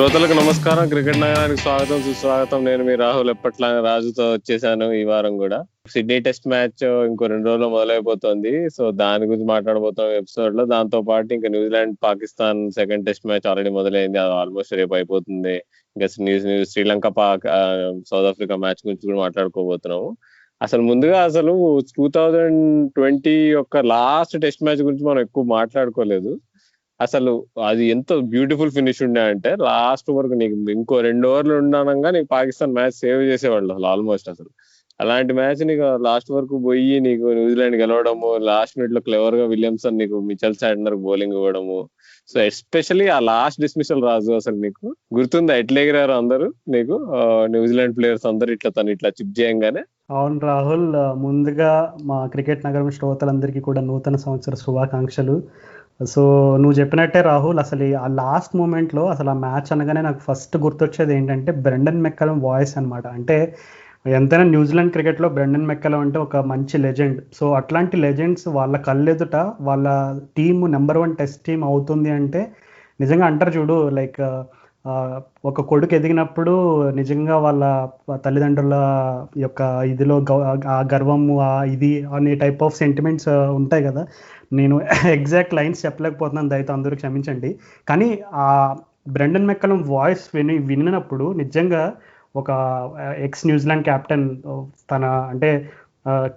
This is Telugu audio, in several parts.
శ్రోతలకు నమస్కారం. క్రికెట్ నగరానికి స్వాగతం, సుస్వాగతం. నేను మీ రాహుల్. ఎప్పట్లానే రాజుతో వచ్చేసాను ఈ వారం కూడా. సిడ్నీ టెస్ట్ మ్యాచ్ ఇంకో 2 రోజుల్లో మొదలైపోతుంది. సో దాని గురించి మాట్లాడబోతాం ఎపిసోడ్ లో. దాంతో పాటు ఇంకా New Zealand Pakistan second test match already మొదలైంది, అది ఆల్మోస్ట్ రేపు అయిపోతుంది. ఇంకా శ్రీలంక సౌత్ ఆఫ్రికా మ్యాచ్ గురించి కూడా మాట్లాడుకోబోతున్నాము. అసలు ముందుగా 2020 యొక్క లాస్ట్ టెస్ట్ మ్యాచ్ గురించి మనం ఎక్కువ మాట్లాడుకోలేదు. అసలు అది ఎంత బ్యూటిఫుల్ ఫినిష్ ఉండే అంటే లాస్ట్ వరకు నీకు ఇంకో 2 ఓవర్లు ఉండనంగా నీకు పాకిస్తాన్ మ్యాచ్ సేవ్ చేసేవాళ్ళు అసలు ఆల్మోస్ట్. అసలు అలాంటి మ్యాచ్ నీకు లాస్ట్ వరకు పోయి నీకు న్యూజిలాండ్ గెలవడము, లాస్ట్ మినిట్ లో క్లెవర్ గా విలియమ్సన్ నీకు మిచెల్ శాంట్నర్ బౌలింగ్ ఇవ్వడము. సో ఎస్పెషల్లీ ఆ లాస్ట్ డిస్మిసల్ రాజు, అసలు నీకు గుర్తుందా ఎట్లా ఎగిరారు అందరూ నీకు న్యూజిలాండ్ ప్లేయర్స్ అందరు ఇట్లా చిప్ చేయంగానే? అవును రాహుల్, ముందుగా మా క్రికెట్ నగరం శ్రోతలందరికీ కూడా నూతన సంవత్సర శుభాకాంక్షలు. సో నువ్వు చెప్పినట్టే రాహుల్, అసలు ఆ లాస్ట్ మూమెంట్లో అసలు ఆ మ్యాచ్ అనగానే నాకు ఫస్ట్ గుర్తొచ్చేది ఏంటంటే బ్రెండన్ మెక్కలం వాయిస్ అనమాట. అంటే ఎంతైనా న్యూజిలాండ్ క్రికెట్లో బ్రెండన్ మెక్కలం అంటే ఒక మంచి లెజెండ్. సో అట్లాంటి లెజెండ్స్ వాళ్ళ కళ్ళెదుట వాళ్ళ టీము నెంబర్ 1 టెస్ట్ టీం అవుతుంది అంటే నిజంగా అంటారు చూడు, లైక్ ఒక కొడుకు ఎదిగినప్పుడు నిజంగా వాళ్ళ తల్లిదండ్రుల యొక్క ఇదిలో ఆ గర్వము ఇది అనే టైప్ ఆఫ్ సెంటిమెంట్స్ ఉంటాయి కదా. నేను ఎగ్జాక్ట్ లైన్స్ చెప్పలేకపోతున్నాను, దయతో అందరూ క్షమించండి. కానీ ఆ బ్రెండన్ మెక్కలం వాయిస్ విన్నప్పుడు నిజంగా ఒక ఎక్స్ న్యూజిలాండ్ క్యాప్టెన్ తన అంటే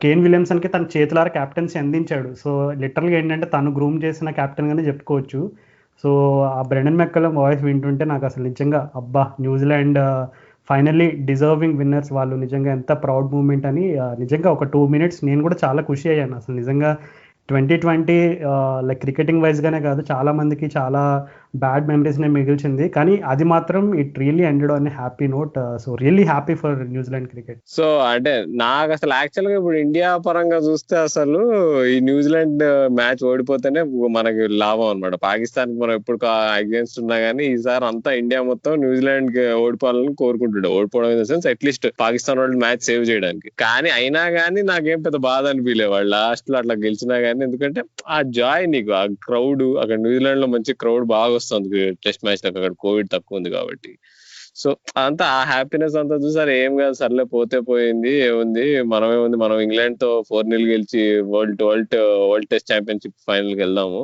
కేన్ విలియమ్సన్కి తన చేతులారా క్యాప్టెన్సీ అందించాడు. సో లిటరల్గా ఏంటంటే తను గ్రూమ్ చేసిన క్యాప్టెన్గానే చెప్పుకోవచ్చు. సో ఆ బ్రెండన్ మెక్కలం వాయిస్ వింటుంటే నాకు అసలు నిజంగా అబ్బా, న్యూజిలాండ్ ఫైనల్లీ డిజర్వింగ్ విన్నర్స్ వాళ్ళు, నిజంగా ఎంత ప్రౌడ్ మూమెంట్ అని. నిజంగా ఒక 2 minutes నేను కూడా చాలా ఖుషి అయ్యాను అసలు నిజంగా. 2020 లైక్ క్రికెటింగ్ వైజ్గానే కాదు, చాలా మందికి చాలా బ్యాడ్ మెమరీస్ని మిగిల్చింది. కానీ అది మాత్రం it really ended on happy note. So really happy for New Zealand cricket. So అంటే నాకు అసలు యాక్చువల్ గా ఇప్పుడు ఇండియా పరంగా చూస్తే అసలు ఈ న్యూజిలాండ్ మ్యాచ్ ఓడిపోతేనే మనకి లాభం అనమాట. పాకిస్తాన్ మనం ఎప్పుడు అగేన్స్ట్ ఉన్నా గానీ ఈసారి అంతా ఇండియా మొత్తం న్యూజిలాండ్ కి ఓడిపోవాలని కోరుకుంటుండే. ఓడిపోవడం in the sense at least Pakistan వాళ్ళు మ్యాచ్ సేవ్ చేయడానికి. కానీ అయినా గానీ నాకేం పెద్ద బాధ అనిపించలే వాళ్ళు లాస్ట్ లో అట్లా గెలిచినా గానీ. ఎందుకంటే ఆ జాయ్ నీకు, ఆ క్రౌడ్ అక్కడ న్యూజిలాండ్ లో మంచి క్రౌడ్ బాగా వస్తుంది టెస్ట్ మ్యాచ్ అక్కడ కోవిడ్ తక్కువ ఉంది కాబట్టి. సో అంతా ఆ హ్యాపీనెస్ అంతా చూసారు. ఏం కాదు, సర్లే పోతే పోయింది, ఏముంది, మనమేముంది, మనం ఇంగ్లాండ్ తో 4-0 గెలిచి వరల్డ్ టెస్ట్ ఛాంపియన్షిప్ ఫైనల్ కి వెళ్దాము,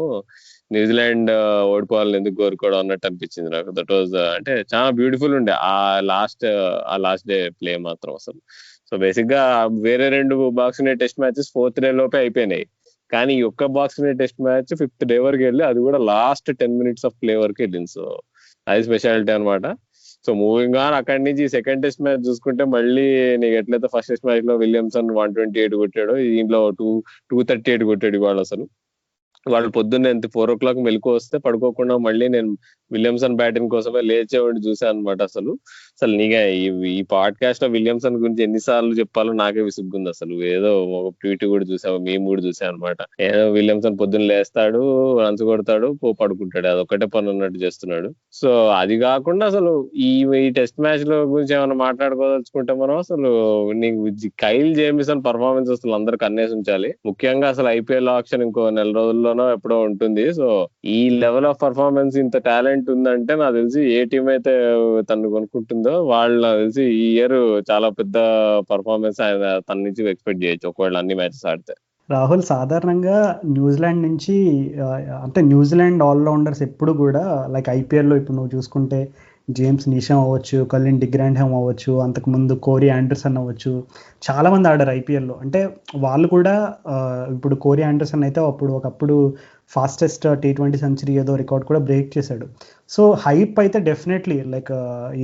న్యూజిలాండ్ ఓడిపోవాలని ఎందుకు కోరుకోవడం అన్నట్టు అనిపించింది నాకు. దట్ వాజ్ అంటే చాలా బ్యూటిఫుల్ ఉండే ఆ లాస్ట్ డే ప్లే మాత్రం అసలు. సో బేసిక్ గా వేరే 2 boxing day test matches 4th day లోపే అయిపోయినాయి. కానీ ఈ ఒక్క boxing day test match 5th day వరకు వెళ్ళి, అది కూడా లాస్ట్ 10 minutes ఆఫ్ ప్లే వరకు వెళ్ళింది. సో అది స్పెషాలిటీ అనమాట. సో మూవింగ్ ఆన్ అక్కడి నుంచి సెకండ్ టెస్ట్ మ్యాచ్ చూసుకుంటే మళ్ళీ నీకు ఎట్లయితే ఫస్ట్ టెస్ట్ మ్యాచ్ లో విలియమ్సన్ 128 కొట్టాడు, దీంట్లో 238 కొట్టాడు. ఇవాళ అసలు వాళ్ళు పొద్దున్నే 4 o'clock మెలకు వస్తే పడుకోకుండా మళ్ళీ నేను విలియమ్సన్ బ్యాటింగ్ కోసమే లేచేవాడిని చూసాను అనమాట. అసలు నీకే ఈ పాడ్కాస్ట్ లో విలియమ్సన్ గురించి ఎన్నిసార్లు చెప్పాలో నాకే విసుగ్గుంది అసలు. ఏదో ఒక ట్వీట్ కూడా చూసావు, మేము కూడా చూసాను అనమాట. ఏదో విలియమ్సన్ పొద్దున్న లేస్తాడు, రన్స్ కొడతాడు, పడుకుంటాడు, అదొక్కటే పని ఉన్నట్టు చేస్తున్నాడు. సో అది కాకుండా అసలు ఈ టెస్ట్ మ్యాచ్ లో గురించి ఏమైనా మాట్లాడుకోదలుచుకుంటే మనం అసలు నీకు కైల్ జేమిసన్ పర్ఫార్మెన్స్ అసలు అందరికి అన్నేసి ఉంచాలి. ముఖ్యంగా అసలు ఐపీఎల్ ఆప్షన్ ఇంకో 4 రోజుల్లోనో ఎప్పుడో ఉంటుంది. సో ఈ లెవెల్ ఆఫ్ పర్ఫార్మెన్స్, ఇంత టాలెంట్ ఉందంటే నాకు తెలిసి ఏ టీం అయితే తను కొనుక్కుంటుందో వాళ్ళు నాకు తెలిసి ఈ ఇయర్ చాలా పెద్ద పర్ఫార్మెన్స్ తన నుంచి ఎక్స్పెక్ట్ చేయొచ్చు ఒకవేళ అన్ని మ్యాచెస్ ఆడితే. రాహుల్, సాధారణంగా న్యూజిలాండ్ నుంచి అంటే న్యూజిలాండ్ ఆల్రౌండర్స్ ఎప్పుడు కూడా లైక్ ఐపీఎల్లో ఇప్పుడు నువ్వు చూసుకుంటే జేమ్స్ నీషమ్ అవ్వచ్చు, కలిన్ డిగ్రాండ్హామ్ అవ్వచ్చు, అంతకుముందు కోరీ ఆండర్సన్ అవ్వచ్చు, చాలామంది ఆడారు ఐపీఎల్లో. అంటే వాళ్ళు కూడా ఇప్పుడు కోరీ ఆండర్సన్ అయితే ఒకప్పుడు ఫాస్టెస్ట్ T20 సెంచరీ ఏదో రికార్డ్ కూడా బ్రేక్ చేశాడు. సో హైప్ అయితే డెఫినెట్లీ లైక్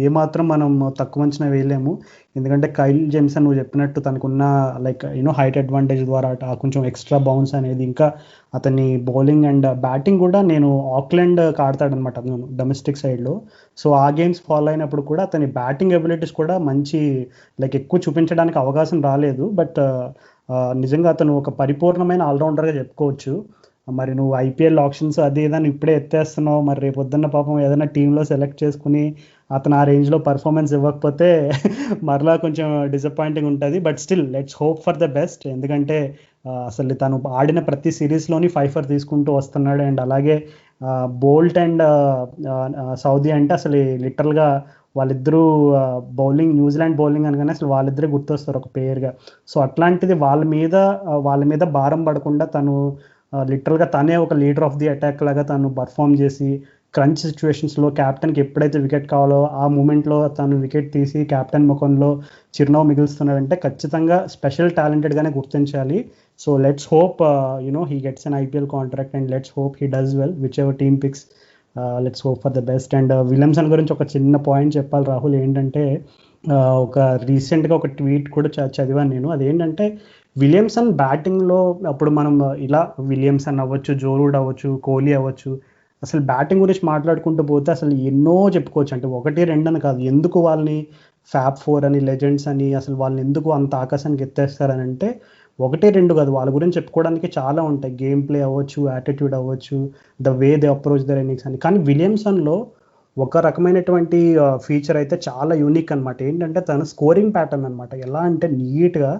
ఏమాత్రం మనం తక్కువ అంచనా వేయలేము. ఎందుకంటే కైల్ జేమిసన్ నువ్వు చెప్పినట్టు తనకున్న లైక్ హైట్ అడ్వాంటేజ్ ద్వారా కొంచెం ఎక్స్ట్రా బౌన్స్ అనేది, ఇంకా అతని బౌలింగ్ అండ్ బ్యాటింగ్ కూడా, నేను ఆక్లాండ్ ఆడతాడనమాట నేను డొమెస్టిక్ సైడ్లో. సో ఆ గేమ్స్ ఫాలో అయినప్పుడు కూడా అతని బ్యాటింగ్ ఎబిలిటీస్ కూడా మంచి లైక్ ఎక్కువ చూపించడానికి అవకాశం రాలేదు. బట్ నిజంగా అతను ఒక పరిపూర్ణమైన ఆల్రౌండర్గా చెప్పుకోవచ్చు. మరి నువ్వు ఐపీఎల్ ఆప్షన్స్ అది ఏదైనా ఇప్పుడే ఎత్తేస్తున్నావు, మరి రేపు పొద్దున్న పాపం ఏదైనా టీంలో సెలెక్ట్ చేసుకుని అతను ఆ రేంజ్లో పర్ఫార్మెన్స్ ఇవ్వకపోతే మరలా కొంచెం డిసప్పాయింటింగ్ ఉంటుంది. But still let's hope for the best. ఎందుకంటే అసలు తను ఆడిన ప్రతి సిరీస్లోని 5 for తీసుకుంటూ వస్తున్నాడు. అండ్ అలాగే బోల్ట్ అండ్ సౌదీ అంటే అసలు లిటరల్గా వాళ్ళిద్దరూ బౌలింగ్, న్యూజిలాండ్ బౌలింగ్ అనగానే అసలు వాళ్ళిద్దరే గుర్తొస్తారు ఒక పేరుగా. సో అట్లాంటిది వాళ్ళ మీద భారం పడకుండా తను లిటరల్గా తనే ఒక లీడర్ ఆఫ్ ది అటాక్ లాగా తను పర్ఫామ్ చేసి క్రంచ్ సిచ్యువేషన్స్లో క్యాప్టెన్కి ఎప్పుడైతే వికెట్ కావాలో ఆ మూమెంట్లో తను వికెట్ తీసి క్యాప్టెన్ ముఖంలో చిరునవ్వు మిగులుస్తున్నాడంటే ఖచ్చితంగా స్పెషల్ టాలెంటెడ్గానే గుర్తించాలి. So let's hope he gets an IPL contract and let's hope he does well whichever team picks. Let's hope for the best. And Williamson గురించి ఒక చిన్న పాయింట్ చెప్పాలి రాహుల్. ఏంటంటే ఒక రీసెంట్గా ఒక ట్వీట్ కూడా చదివాను నేను. అదేంటంటే విలియమ్సన్ బ్యాటింగ్లో అప్పుడు మనం ఇలా విలియమ్సన్ అవ్వచ్చు, జో రూట్ అవ్వచ్చు, కోహ్లీ అవ్వచ్చు, అసలు బ్యాటింగ్ గురించి మాట్లాడుకుంటూ పోతే అసలు ఎన్నో చెప్పుకోవచ్చు. అంటే 1-2 అని కాదు, ఎందుకు వాళ్ళని ఫ్యాబ్ 4 అని, లెజెండ్స్ అని, అసలు వాళ్ళని ఎందుకు అంత ఆకాశానికి ఎత్తేస్తారని అంటే 1-2 కాదు, వాళ్ళ గురించి చెప్పుకోవడానికి చాలా ఉంటాయి. గేమ్ ప్లే అవ్వచ్చు, యాటిట్యూడ్ అవ్వచ్చు, the way they approach their innings అని. కానీ విలియమ్సన్లో ఒక రకమైనటువంటి ఫీచర్ అయితే చాలా యూనిక్ అనమాట. ఏంటంటే తన స్కోరింగ్ ప్యాటర్న్ అనమాట. ఎలా అంటే నీట్గా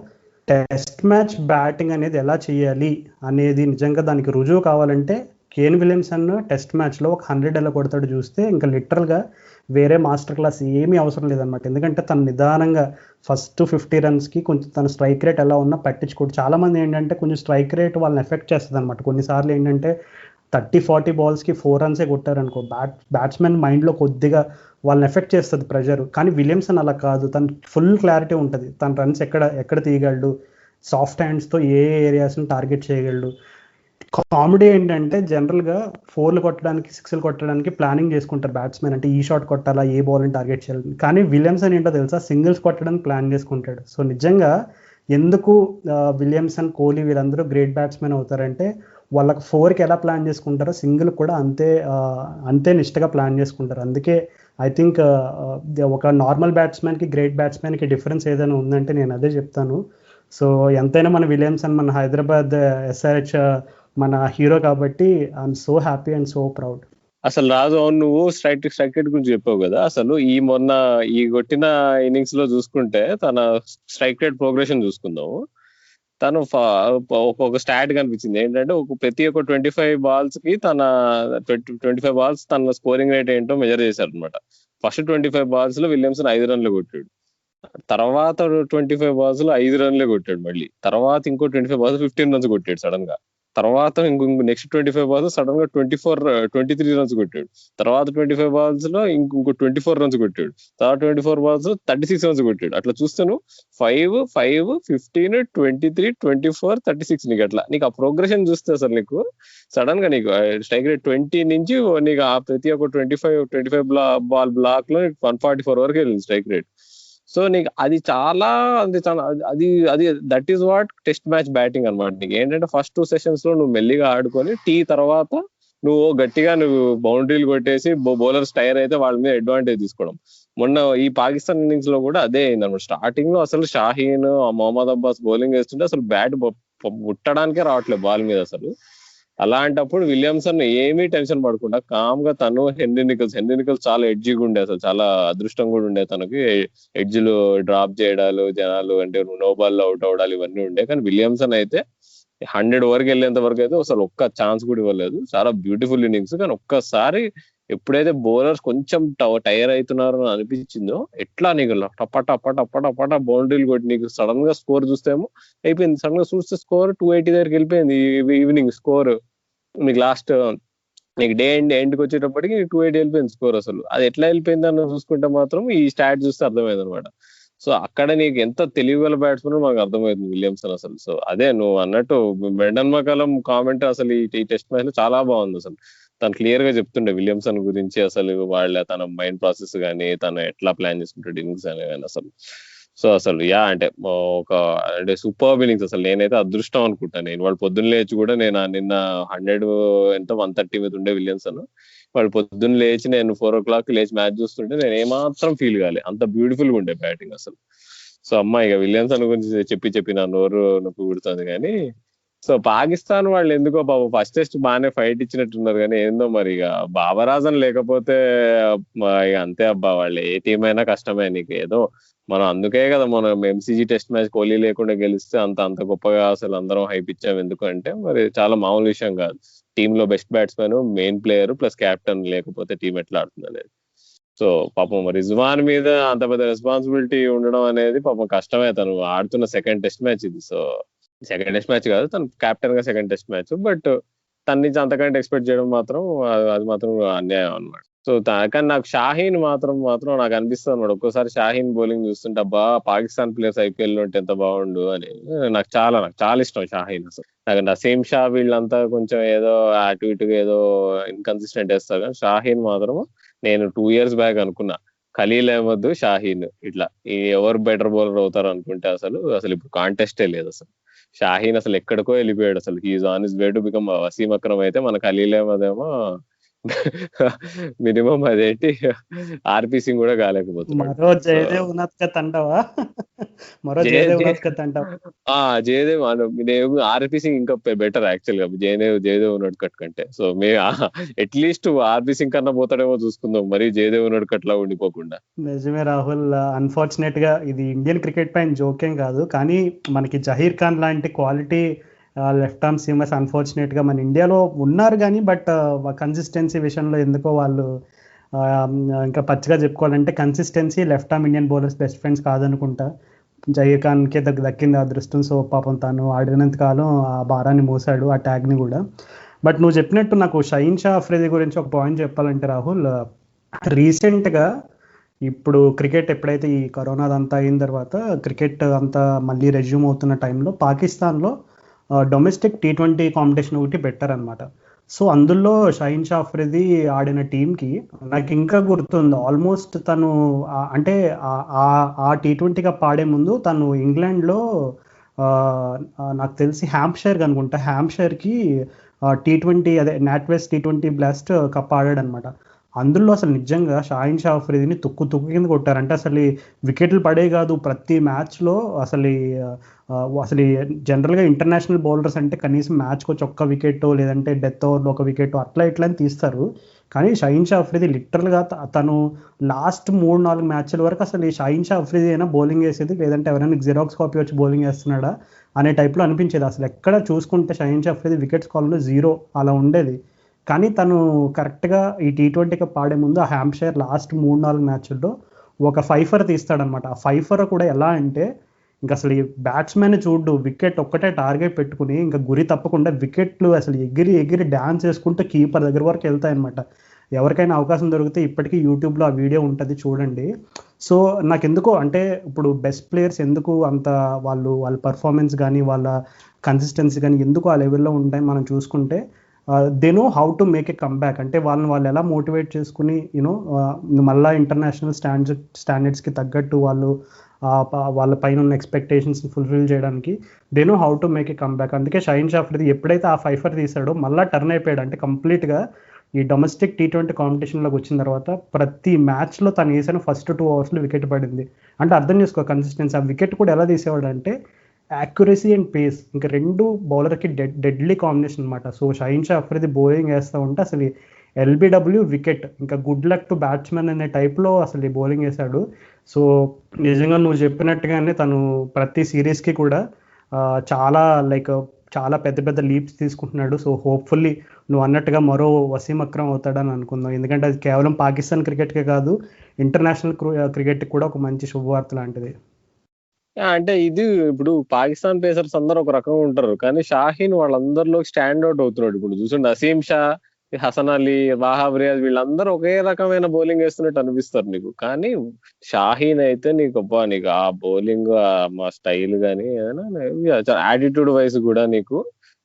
టెస్ట్ మ్యాచ్ బ్యాటింగ్ అనేది ఎలా చేయాలి అనేది నిజంగా దానికి రుజువు కావాలంటే కేన్ విలియమ్సన్ టెస్ట్ మ్యాచ్లో ఒక 100 ఎలా కొడతాడు చూస్తే ఇంకా లిటరల్గా వేరే మాస్టర్ క్లాస్ ఏమీ అవసరం లేదనమాట. ఎందుకంటే తను నిదానంగా ఫస్ట్ 50 రన్స్కి కొంచెం తన స్ట్రైక్ రేట్ ఎలా ఉన్నా పట్టించుకోడు. చాలామంది ఏంటంటే కొంచెం స్ట్రైక్ రేట్ వాళ్ళని ఎఫెక్ట్ చేస్తుంది అనమాట. కొన్నిసార్లు ఏంటంటే 30-40 బాల్స్కి 4 రన్సే కొట్టారనుకో బ్యాట్స్మెన్ మైండ్లో కొద్దిగా వాళ్ళని ఎఫెక్ట్ చేస్తుంది ప్రెషర్. కానీ విలియమ్సన్ అలా కాదు, తను ఫుల్ క్లారిటీ ఉంటుంది. తన రన్స్ ఎక్కడ తీయగలడు, సాఫ్ట్ హ్యాండ్స్తో ఏ ఏరియాస్ని టార్గెట్ చేయగలడు. కామెడీ ఏంటంటే జనరల్గా 4లు కొట్టడానికి, 6లు కొట్టడానికి ప్లానింగ్ చేసుకుంటారు బ్యాట్స్మెన్. అంటే ఈ షాట్ కొట్టాలా, ఏ బాల్ని టార్గెట్ చేయాలి. కానీ విలియమ్సన్ ఏంటో తెలుసా, సింగిల్స్ కొట్టడానికి ప్లాన్ చేసుకుంటాడు. సో నిజంగా ఎందుకు విలియమ్సన్, కోహ్లీ వీళ్ళందరూ గ్రేట్ బ్యాట్స్మెన్ అవుతారంటే వాళ్ళకి 4కి ఎలా ప్లాన్ చేసుకుంటారో సింగిల్ కూడా అంతే నిష్టగా ప్లాన్ చేసుకుంటారు. అందుకే ఐ థింక్ ఒక నార్మల్ బ్యాట్స్మెన్కి, గ్రేట్ బ్యాట్స్మెన్కి డిఫరెన్స్ ఏదైనా ఉందంటే నేను అదే చెప్తాను. సో ఎంతైనా మన విలియమ్సన్ మన హైదరాబాద్ SRH మన హీరో కాబట్టి I'm so happy and so proud. అసలు రాజు, అవును, నువ్వు స్ట్రైక్ రేట్ గురించి చెప్పావు కదా. అసలు మొన్న కొట్టిన ఇన్నింగ్స్ లో చూసుకుంటే తన స్ట్రైక్ రేట్ ప్రోగ్రెషన్ చూసుకుందాము. తను ఒక స్టాట్ కనిపించింది ఏంటంటే ప్రతి ఒక్క 25 బాల్స్ కి తన 25 బాల్స్ తన స్కోరింగ్ రేట్ ఏంటో మెజర్ చేశారు అనమాట. ఫస్ట్ 25 బాల్స్ లో విలియమ్సన్ 5 రన్లు కొట్టాడు. తర్వాత 25 బాల్స్ లో 5 రన్లే కొట్టాడు. మళ్ళీ తర్వాత ఇంకో 25 బాల్స్ 15 రన్స్ కొట్టాడు సడన్ గా. తర్వాత ఇంకో నెక్స్ట్ 25 బాల్స్ సడన్ గా 23 రన్స్ కొట్టాడు. తర్వాత 25 బాల్స్ లో ఇంకో 24 రన్స్ కొట్టాడు. తర్వాత 24 బాల్స్ లో 36 రన్స్ కొట్టాడు. అట్లా చూస్తాను 5, 5, 15, 23, 24, 36. నీకు ఆ ప్రోగ్రెషన్ చూస్తే అసలు నీకు సడన్ గా నీకు స్ట్రైక్ రేట్ 20 నుంచి నీకు ఆ ప్రతి ఒక్క 25 బాల్ బ్లాక్ లో 144 వరకు వెళ్ళింది స్ట్రైక్ రేట్. సో నీకు అది చాలా అది that is what test match batting అనమాట. నీకు ఏంటంటే ఫస్ట్ 2 సెషన్స్ లో నువ్వు మెల్లిగా ఆడుకొని తర్వాత నువ్వు గట్టిగా బౌండరీలు కొట్టేసి బౌలర్స్ టైర్ అయితే వాళ్ళ మీద అడ్వాంటేజ్ తీసుకోవడం. మొన్న ఈ పాకిస్తాన్ ఇన్నింగ్స్ లో కూడా అదే అయింది అనమాట. స్టార్టింగ్ లో అసలు షాహీన్, మొహమ్మద్ అబ్బాస్ బౌలింగ్ వేస్తుంటే అసలు బ్యాట్ ముట్టడానికే రావట్లేదు బాల్ మీద అసలు. అలాంటప్పుడు విలియమ్సన్ ఏమీ టెన్షన్ పడకుండా కామ్ గా తను హెన్రీ నికల్స్ చాలా ఎడ్జిగా ఉండే, అసలు చాలా అదృష్టం కూడా ఉండే తనకి. ఎడ్జ్లు డ్రాప్ చేయడాలు, జనాలు అంటే నో బాల్ లో అవుట్ అవడాలు ఇవన్నీ ఉండే. కానీ విలియమ్సన్ అయితే 100 వరకు వెళ్ళేంత వరకు అయితే అసలు ఒక్క ఛాన్స్ కూడా ఇవ్వలేదు. చాలా బ్యూటిఫుల్ ఇన్నింగ్స్. కానీ ఒక్కసారి ఎప్పుడైతే బౌలర్స్ కొంచెం టైర్ అవుతున్నారు అని అనిపించిందో ఎట్లా నీకు టపట బౌండరీలు కొట్టి నీకు సడన్ గా స్కోర్ చూస్తేమో అయిపోయింది. సడన్ గా చూస్తే స్కోర్ 280 దగ్గరికి వెళ్ళిపోయింది ఈవినింగ్ స్కోర్. నీకు లాస్ట్ నీకు డే ఎండ్కి వచ్చేటప్పటికి 280 వెళ్ళిపోయింది స్కోర్. అసలు అది ఎట్లా వెళ్ళిపోయింది అని చూసుకుంటే మాత్రం ఈ స్టాట్ చూస్తే అర్థమైంది అనమాట. సో అక్కడ నీకు ఎంత తెలివిగల బ్యాట్స్మెన్ మాకు అర్థమైంది విలియమ్సన్ అసలు. సో అదే నువ్వు అన్నట్టు బ్రెండన్ మకలం కామెంట్ అసలు ఈ టెస్ట్ మ్యాచ్ లో చాలా బాగుంది. అసలు తను క్లియర్ గా చెప్తుండే విలియమ్సన్ గురించి, అసలు తన మైండ్ ప్రాసెస్ కానీ తను ఎట్లా ప్లాన్ చేసుకుంటాడు ఇన్నింగ్స్ అని కానీ అసలు. సో అసలు అంటే సూపర్ ఇన్నింగ్స్. అసలు నేనైతే అదృష్టం అనుకుంటాను. నేను వాళ్ళు పొద్దున్న లేచి కూడా నేను నిన్న 130 మీద ఉండే విలియమ్సన్, వాళ్ళు పొద్దున్న లేచి నేను 4 o'clock లేచి మ్యాచ్ చూస్తుంటే నేను ఏమాత్రం ఫీల్ కాలే, అంత బ్యూటిఫుల్ గా ఉండే బ్యాటింగ్ అసలు. సో విలియమ్సన్ గురించి చెప్పి నా నోరు నొప్పి పుడుతుంది. కానీ సో పాకిస్తాన్ వాళ్ళు ఎందుకో పాపం ఫస్ట్ టెస్ట్ బాగానే ఫైట్ ఇచ్చినట్టున్నారు, కానీ ఏందో మరి ఇక బాబర్ ఆజం లేకపోతే ఇక అంతే అబ్బా, వాళ్ళు ఏ టీం అయినా కష్టమే నీకు. ఏదో మనం అందుకే కదా మనం ఎంసీజీ టెస్ట్ మ్యాచ్ కోహ్లీ లేకుండా గెలిస్తే అంత అంత గొప్పగా అసలు అందరం హైప్ ఇచ్చాం. ఎందుకంటే మరి చాలా మామూలు విషయం కాదు, టీమ్ లో best batsmen, main player plus captain లేకపోతే టీం ఎట్లా ఆడుతుంది అనేది. సో పాపం రిజ్వాన్ మీద అంత పెద్ద రెస్పాన్సిబిలిటీ ఉండడం అనేది పాపం కష్టమే. తను ఆడుతున్న సెకండ్ టెస్ట్ మ్యాచ్ ఇది. సో సెకండ్ టెస్ట్ మ్యాచ్ కాదు, తను కెప్టెన్ గా సెకండ్ టెస్ట్ మ్యాచ్, బట్ తన నుంచి అంతకంటే ఎక్స్పెక్ట్ చేయడం మాత్రం అది మాత్రం అన్యాయం అనమాట. సో కానీ నాకు షాహీన్ మాత్రం నాకు అనిపిస్తుంది అనమాట, ఒక్కోసారి షాహీన్ బౌలింగ్ చూస్తుంటే అబ్బా పాకిస్తాన్ ప్లేయర్స్ ఐపీఎల్ లో ఉంటే ఎంత బాగుండు అని. నాకు చాలా ఇష్టం షాహీన్. అసలు నాకు నసీం షా వీళ్ళంతా కొంచెం ఏదో అటు ఇటుగా ఏదో ఇన్కన్సిస్టెంట్ వేస్తారు, కానీ షాహీన్ మాత్రం నేను 2 years బ్యాక్ అనుకున్నా ఖలీల్ అహ్మద్ షాహీన్ ఇట్లా ఎవరు బెటర్ బౌలర్ అవుతారు అనుకుంటే అసలు ఇప్పుడు కాంటెస్టే లేదు. అసలు షాహీన్ అసలు ఎక్కడికో వెళ్ళిపోయాడు. అసలు he's on his way to become Wasim Akram. అయితే మన ఖలీల్ అహ్మద్ ఏమో మినిమం అదేంటి ఆర్పీ సింగ్ కూడా కాలేకపోతున్నాడు. మరో జయదేవ్ ఉన్నత్ అంటావా? మరో జయదేవ్ ఉన్నత్ అంటావా? జయదేవ్ ఆర్పీ సింగ్ ఇంకా బెటర్ యాక్చువల్ గా జయదేవ్ ఉన్నట్టు కట్ కంటే. సో అట్లీస్ట్ ఆర్పీ సింగ్ కన్నా పోతాడేమో చూసుకుందాం, మరి జయదేవ్ ఉన్నట్టు కట్లా ఉండిపోకుండా. నిజమే రాహుల్, అన్ఫార్చునేట్ గా ఇది ఇండియన్ క్రికెట్ పైన జోకేం కాదు, కానీ మనకి జహీర్ ఖాన్ లాంటి క్వాలిటీ లెఫ్ట్ ఆర్మ్ సీమర్స్ అన్ఫార్చునేట్ గా మన ఇండియాలో ఉన్నారు, కానీ బట్ కన్సిస్టెన్సీ విషయంలో ఎందుకో వాళ్ళు ఇంకా పచ్చిగా చెప్పుకోవాలంటే consistency left arm Indian bowlers best friends కాదనుకుంటా. జహీర్ ఖాన్కే దక్కింది అదృష్టం. సో పాపం తాను ఆడినంత కాలం ఆ భారాన్ని మోసాడు, ఆ ట్యాగ్ని కూడా. బట్ నువ్వు చెప్పినట్టు నాకు షహీన్ షా అఫ్రిది గురించి ఒక పాయింట్ చెప్పాలంటే రాహుల్, రీసెంట్గా ఇప్పుడు క్రికెట్ ఎప్పుడైతే ఈ కరోనా అంతా అయిన తర్వాత క్రికెట్ అంతా మళ్ళీ రెజ్యూమ్ అవుతున్న టైంలో పాకిస్తాన్లో డొమెస్టిక్ T20 కాంపిటీషన్ ఒకటి పెట్టారనమాట. సో అందులో షహీన్ షా అఫ్రిది ఆడిన టీంకి నాకు ఇంకా గుర్తుంది, ఆల్మోస్ట్ తను అంటే ఆ T20 కప్ ఆడే ముందు తను ఇంగ్లాండ్లో నాకు తెలిసి హ్యాంప్షైర్ అనుకుంటా, హ్యాంప్షైర్కి T20 అదే నాట్వెస్ట్ T20 బ్లాస్ట్ కప్ ఆడాడు అనమాట. అందులో అసలు నిజంగా షాహీన్ షా అఫ్రిదిని తుక్కు కింద కొట్టారంటే అసలు వికెట్లు పడే కాదు ప్రతి మ్యాచ్లో. అసలు జనరల్గా ఇంటర్నేషనల్ బౌలర్స్ అంటే కనీసం మ్యాచ్కి వచ్చి ఒక్క వికెట్ లేదంటే డెత్ ఓవర్లో ఒక వికెట్ అట్లా ఇట్లా అని తీస్తారు, కానీ షహీన్ షా అఫ్రిది లిటరల్గా తను లాస్ట్ 3-4 మ్యాచ్ల వరకు అసలు ఈ షహీన్ షా అఫ్రిది అయినా బౌలింగ్ వేసేది, లేదంటే ఎవరైనా జిరాక్స్ కాపీ వచ్చి బౌలింగ్ వేస్తున్నాడా అనే టైప్లో అనిపించేది. అసలు ఎక్కడ చూసుకుంటే షహీన్ షా అఫ్రిది వికెట్స్ కాలంలో 0 అలా ఉండేది. కానీ తను కరెక్ట్గా ఈ T20 కప్ ఆడే ముందు ఆ హ్యాంప్షైర్ లాస్ట్ 3-4 మ్యాచ్ల్లో ఒక ఫైఫర్ తీస్తాడనమాట. ఆ ఫైఫర్ కూడా ఎలా అంటే ఇంకా అసలు ఈ బ్యాట్స్మెన్ చూడు వికెట్ ఒక్కటే టార్గెట్ పెట్టుకుని ఇంకా గురి తప్పకుండా వికెట్లు అసలు ఎగిరి డ్యాన్స్ చేసుకుంటూ కీపర్ దగ్గర వరకు వెళ్తాయన్నమాట. ఎవరికైనా అవకాశం దొరికితే ఇప్పటికీ యూట్యూబ్లో ఆ వీడియో ఉంటుంది చూడండి. సో నాకు ఎందుకో అంటే ఇప్పుడు బెస్ట్ ప్లేయర్స్ ఎందుకు అంత వాళ్ళ పర్ఫార్మెన్స్ కానీ వాళ్ళ కన్సిస్టెన్సీ కానీ ఎందుకు ఆ లెవెల్లో ఉంటాయి మనం చూసుకుంటే, they know how to make a comeback. అంటే వాళ్ళు ఎలా మోటివేట్ చేసుకుని మళ్ళీ ఇంటర్నేషనల్ స్టాండర్డ్స్కి తగ్గట్టు వాళ్ళు వాళ్ళ పైన ఉన్న ఎక్స్పెక్టేషన్స్ ఫుల్ఫిల్ చేయడానికి they know how to make a comeback. అందుకే షహీన్ షా అఫ్రిది ఎప్పుడైతే ఆ ఫైఫర్ తీసాడో మళ్ళీ టర్న్ అయిపోయాడు. అంటే కంప్లీట్గా ఈ డొమెస్టిక్ T20 కాంపిటీషన్లోకి వచ్చిన తర్వాత ప్రతి మ్యాచ్లో తను వేసిన ఫస్ట్ 2 ఓవర్స్లో వికెట్ పడింది. అంటే అర్థం చేసుకో కన్సిస్టెన్సీ. ఆ వికెట్ కూడా ఎలా తీసేవాడు అంటే యాక్యురసీ అండ్ పేస్, ఇంకా రెండు బౌలర్కి డెడ్లీ కాంబినేషన్ అనమాట. సో షహీన్ షా అఫ్రిది బౌలింగ్ వేస్తూ ఉంటే అసలు LBW వికెట్, ఇంకా గుడ్ లక్ టు బ్యాట్స్మెన్ అనే టైప్లో అసలు బౌలింగ్ వేశాడు. సో నిజంగా నువ్వు చెప్పినట్టుగానే తను ప్రతి సిరీస్కి కూడా చాలా పెద్ద లీప్స్ తీసుకుంటున్నాడు. సో హోప్ఫుల్లీ నువ్వు అన్నట్టుగా మరో వసీం అక్రమ్ అవుతాడని అనుకుందాం, ఎందుకంటే అది కేవలం పాకిస్తాన్ క్రికెట్కే కాదు ఇంటర్నేషనల్ క్రికెట్కి కూడా ఒక మంచి శుభవార్త లాంటిది. అంటే ఇది ఇప్పుడు పాకిస్తాన్ పేసర్స్ అందరూ ఒక రకంగా ఉంటారు, కానీ షాహీన్ వాళ్ళందరిలో స్టాండ్ అవుట్ అవుతున్నాడు. ఇప్పుడు చూసండి నసీం షా, హసన్ అలీ, వాహాబ్ రియాజ్ వీళ్ళందరూ ఒకే రకమైన బౌలింగ్ వేస్తున్నట్టు అనిపిస్తారు నీకు, కానీ షాహీన్ అయితే నీకు ఆ బౌలింగ్ మా స్టైల్ కానీ యాటిట్యూడ్ వైజ్ కూడా నీకు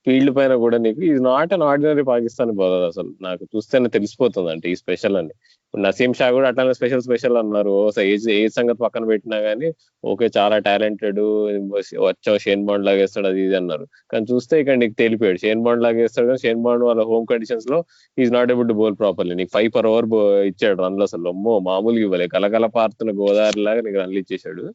ఫీల్డ్ పైన కూడా నీకు is not an ordinary Pakistan bowler. అసలు నాకు చూస్తేనే తెలిసిపోతుంది అంటే ఈ స్పెషల్ అని. నసీం షా కూడా అట్లానే స్పెషల్ అన్నారు, ఏజ్ సంగతి పక్కన పెట్టినా గానీ ఓకే చాలా టాలెంటెడ్, వచ్చావు షేన్ బాండ్ లాగా వేస్తాడు అది ఇది అన్నారు, కానీ చూస్తే ఇక్కడ నీకు తెలిపాడు షేన్ బాండ్ లాగా వేస్తాడు, కానీ షేన్ బాండ్ వాళ్ళ హోమ్ కండిషన్స్ లో is not able to bowl properly. నీకు 5 per over ఇచ్చాడు రన్లు, అసలు అమ్మో మామూలుగా ఇవ్వలే, కలకల పారుతున్న గోదావరి లాగా నీకు రన్లు ఇచ్చేసాడు.